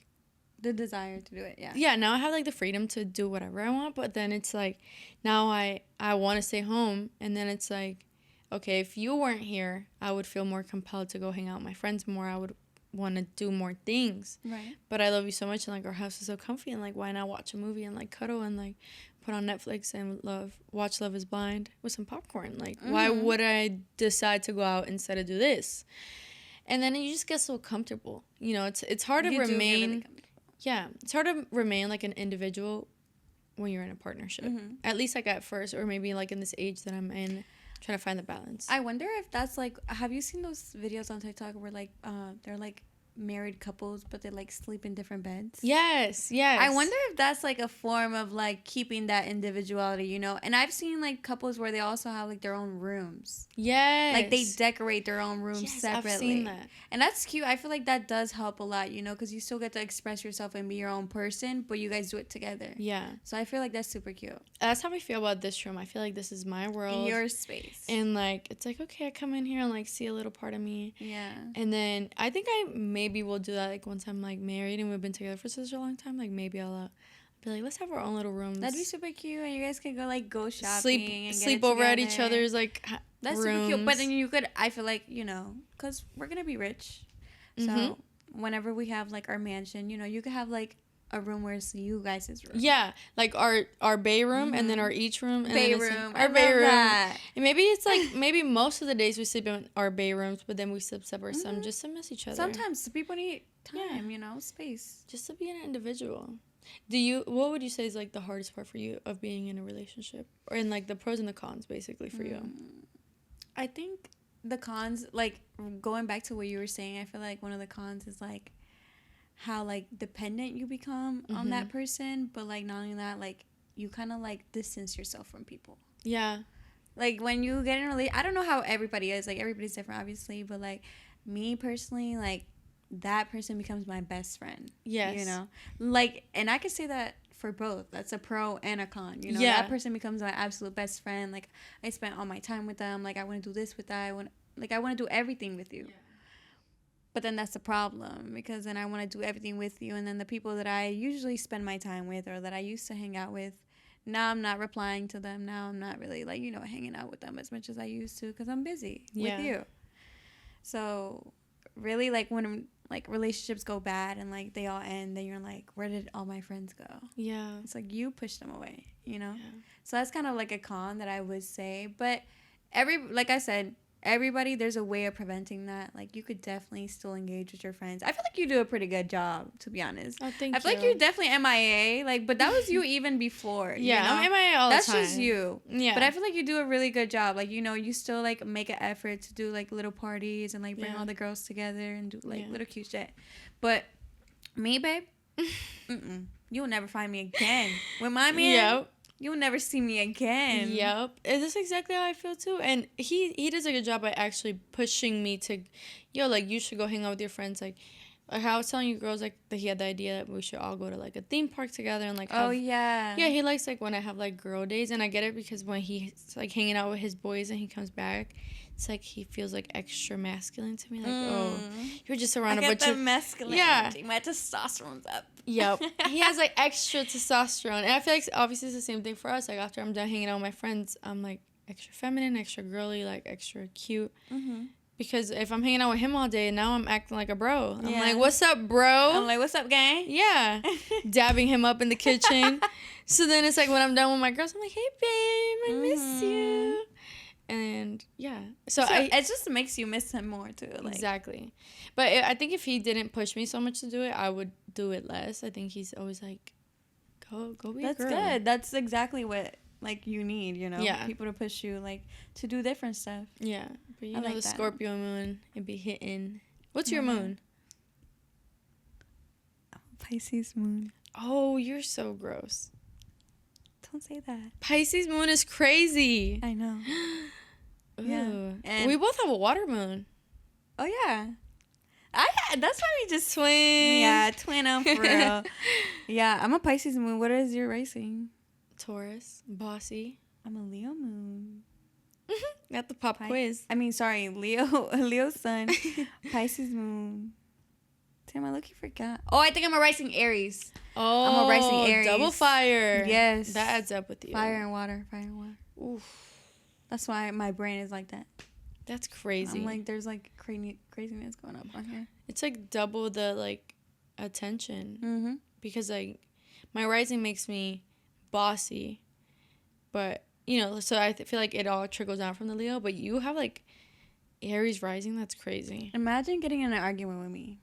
the desire to do it. Yeah, now I have like the freedom to do whatever I want, but then it's like now I want to stay home, and then it's like, okay, if you weren't here, I would feel more compelled to go hang out with my friends more. I would want to do more things. Right. But I love you so much, and like our house is so comfy, and like why not watch a movie and like cuddle and like put on Netflix and watch Love is Blind with some popcorn. Like why would I decide to go out instead of do this? And then you just get so comfortable. You know, it's hard to remain. Yeah, it's hard to remain like an individual when you're in a partnership. At least like at first, or maybe like in this age that I'm in, trying to find the balance. I wonder if that's like, have you seen those videos on TikTok where like they're like married couples but they like sleep in different beds? Yes. I wonder if that's like a form of like keeping that individuality, you know? And I've seen like couples where they also have like their own rooms. Yes. Like they decorate their own rooms separately. I've seen that. And that's cute. I feel like that does help a lot, you know, because you still get to express yourself and be your own person, but you guys do it together. Yeah. So I feel like that's super cute. That's how I feel about this room. I feel like this is my world. Your space. And like, it's like, okay, I come in here and like see a little part of me. Yeah. And then I think I maybe will do that like once I'm like married and we've been together for such a long time. Like maybe I'll be like, let's have our own little rooms. That'd be super cute, and you guys can go shopping, sleep over at each other's like that's rooms. super cute. But then you could, I feel like, you know, because we're gonna be rich, so whenever we have like our mansion, you know, you could have like a room where it's you guys' room. Yeah, like our bay room and then our each room. And bay room. Our bay room. That. And maybe it's like, maybe most of the days we sleep in our bay rooms, but then we sleep separate some just to miss each other. Sometimes people need time, you know, space. Just to be an individual. What would you say is like the hardest part for you of being in a relationship? Or in like the pros and the cons basically for you? I think the cons, like going back to what you were saying, I feel like one of the cons is like how like dependent you become on that person, but like not only that, like you kind of like distance yourself from people. Yeah. Like when you get in a relationship, I don't know how everybody is, like everybody's different obviously, but like me personally, like that person becomes my best friend. Yes. You know, like, and I could say that for both. That's a pro and a con. You know, that person becomes my absolute best friend. Like I spent all my time with them. Like I want to do this with that. I want to do everything with you. Yeah. But then that's the problem, because then I want to do everything with you, and then the people that I usually spend my time with or that I used to hang out with, now I'm not replying to them. Now I'm not really like, you know, hanging out with them as much as I used to because I'm busy with you. So really, like when like relationships go bad and like they all end, then you're like, where did all my friends go? Yeah. It's like you pushed them away, you know? Yeah. So that's kind of like a con that I would say. But like I said, everybody, there's a way of preventing that. Like you could definitely still engage with your friends. I feel like you do a pretty good job, to be honest. Oh, thank you. I feel like you're definitely MIA, like, but that was you even before. Yeah, you know? I'm MIA all the time. That's just you. Yeah. But I feel like you do a really good job. Like, you know, you still like make an effort to do like little parties and like bring all the girls together and do like little cute shit. But me, babe, you'll never find me again. With my man. Yep. You'll never see me again. Yep. And that's exactly how I feel, too. And he does a good job by actually pushing me to, like, you should go hang out with your friends. Like how I was telling you girls, like, that he had the idea that we should all go to, like, a theme park together and, like, have, yeah, he likes, like, when I have, like, girl days. And I get it because when he's, like, hanging out with his boys and he comes back, it's like he feels, like, extra masculine to me. Like, oh, you're just around a bunch of... masculinity. Yeah. My testosterone's up. Yep. He has, like, extra testosterone. And I feel like, obviously, it's the same thing for us. Like, after I'm done hanging out with my friends, I'm, like, extra feminine, extra girly, like, extra cute. Because if I'm hanging out with him all day, now I'm acting like a bro. I'm like, what's up, bro? I'm like, what's up, gang? Yeah. Dabbing him up in the kitchen. So then it's like when I'm done with my girls, I'm like, hey, babe, I miss you. And yeah. So it just makes you miss him more, too. Like. Exactly. But I think if he didn't push me so much to do it, I would do it less. I think he's always like, go be a girl. That's good. That's exactly what... like you need, you know, people to push you, like, to do different stuff. Yeah, but you know, like the Scorpio moon, it'd be hitting. What's your moon? Pisces moon. Oh, you're so gross. Don't say that. Pisces moon is crazy. I know. Yeah, and we both have a water moon. Oh yeah, that's why we just twin. Yeah, twin for real. Yeah, I'm a Pisces moon. What is your rising? Taurus, bossy. I'm a Leo moon. Got the pop quiz. I mean, sorry, Leo sun, Pisces moon. Damn, I lucky forgot. Oh, I think I'm a rising Aries. Oh, I'm a rising Aries. Double fire. Yes. That adds up with you. Fire and water. Oof. That's why my brain is like that. That's crazy. I'm like, there's like craziness going up on here. It's like double the like attention. Mm-hmm. Because like my rising makes me bossy, but you know, so I feel like it all trickles down from the Leo. But you have like Aries rising. That's crazy. Imagine getting in an argument with me.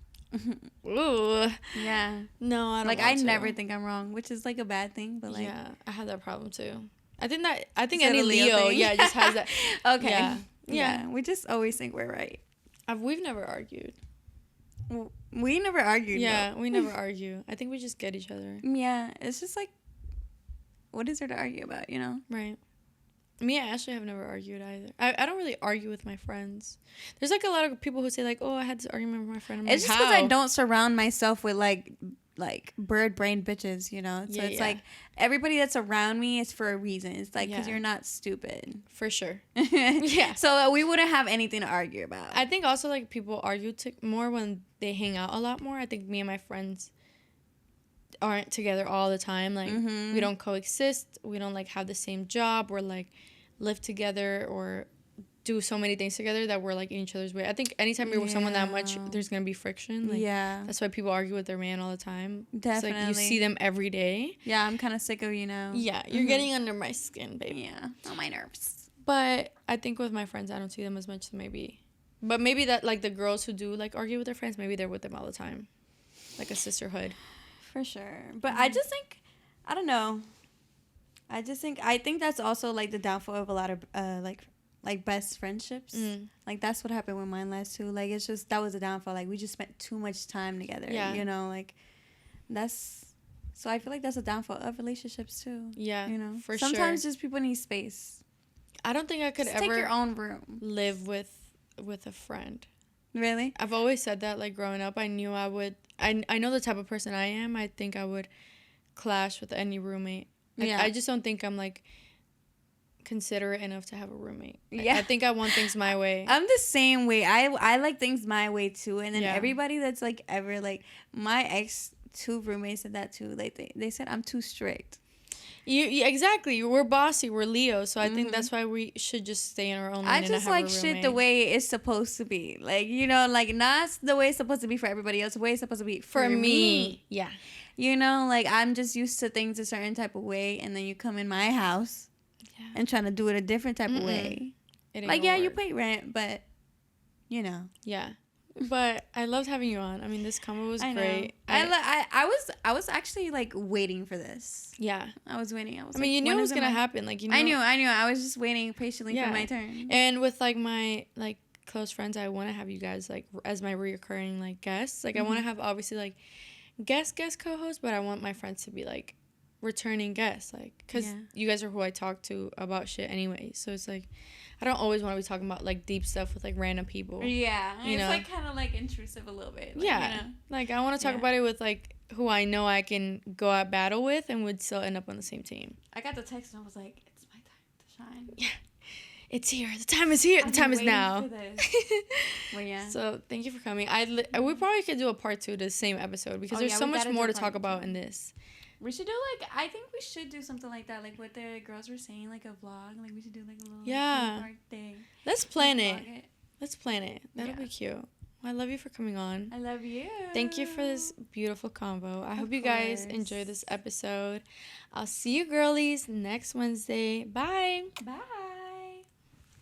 Ooh. Yeah. No, I don't like want I to. never think I'm wrong, which is like a bad thing, but like yeah, I have that problem too. I think Is any it a Leo Leo, thing? yeah, just has that. Okay. Yeah. We just always think we're right. We've never argued. We never argued. Yeah, though. we never argue. I think we just get each other. Yeah, it's just like, what is there to argue about, you know? Right. Me and Ashley have never argued either. I don't really argue with my friends. There's like a lot of people who say like, oh, I had this argument with my friend. I'm It's like, just because how? I don't surround myself with like bird brain bitches, you know? So it's like everybody that's around me is for a reason. It's like because you're not stupid. For sure. Yeah. So we wouldn't have anything to argue about. I think also like people argue more when they hang out a lot more. I think me and my friends aren't together all the time. Like we don't coexist. We don't like have the same job or like live together or do so many things together that we're like in each other's way. I think anytime you're with someone that much, there's gonna be friction. Like, that's why people argue with their man all the time. Definitely. It's like you see them every day. Yeah, I'm kind of sick of, you know. Yeah, you're getting under my skin, baby. Yeah, on my nerves. But I think with my friends, I don't see them as much. So maybe that like the girls who do like argue with their friends, maybe they're with them all the time, like a sisterhood. For sure. But I just think, I don't know. I think that's also like the downfall of a lot of like best friendships. Like that's what happened with mine last too. Like it's just that was the downfall. Like we just spent too much time together. Yeah. You know, like that's so I feel like that's a downfall of relationships too. Yeah. You know, for sometimes sure. just people need space. I don't think I could just ever take your own room. live with a friend. Really? I've always said that. Like growing up, I knew I would. I know the type of person I am. I think I would clash with any roommate. I just don't think I'm like considerate enough to have a roommate. I think I want things my way. I'm the same way. I like things my way too. And then everybody that's like ever like my ex 2 roommates said that too. Like they said I'm too strict. You exactly. We're bossy. We're Leo. So I think that's why we should just stay in our own lane. I just like shit the way it's supposed to be. Like, you know, like not the way it's supposed to be for everybody else. The way it's supposed to be for me. Yeah. You know, like I'm just used to things a certain type of way, and then you come in my house and trying to do it a different type of way. Like, yeah, you pay rent, but you know. Yeah. But I loved having you on. I mean, this combo was great. I was actually like waiting for this. Yeah, I was waiting. I mean, you knew it was gonna happen. Like, you know. I knew. I was just waiting patiently for my turn. And with like my like close friends, I want to have you guys like as my reoccurring like guests. Like, I want to have obviously like guest co-hosts, but I want my friends to be like returning guests, like because you guys are who I talk to about shit anyway. So it's like I don't always want to be talking about like deep stuff with like random people. Yeah, you know? It's like kind of like intrusive a little bit. Like, yeah, you know? Like I want to talk about it with like who I know I can go at battle with and would still end up on the same team. I got the text and I was like, it's my time to shine. Yeah. It's here. The time is here. The time is now. Well, yeah. So thank you for coming. We probably could do a part 2 to the same episode because there's so much more to talk about in this. We should do like I think we should do something like that, like what the girls were saying, like a vlog. Like we should do like a little like, thing. Let's plan it. Let's plan it. That'll be cute. Well, I love you for coming on. I love you. Thank you for this beautiful convo. I hope you guys enjoy this episode. I'll see you girlies next Wednesday. Bye. Bye.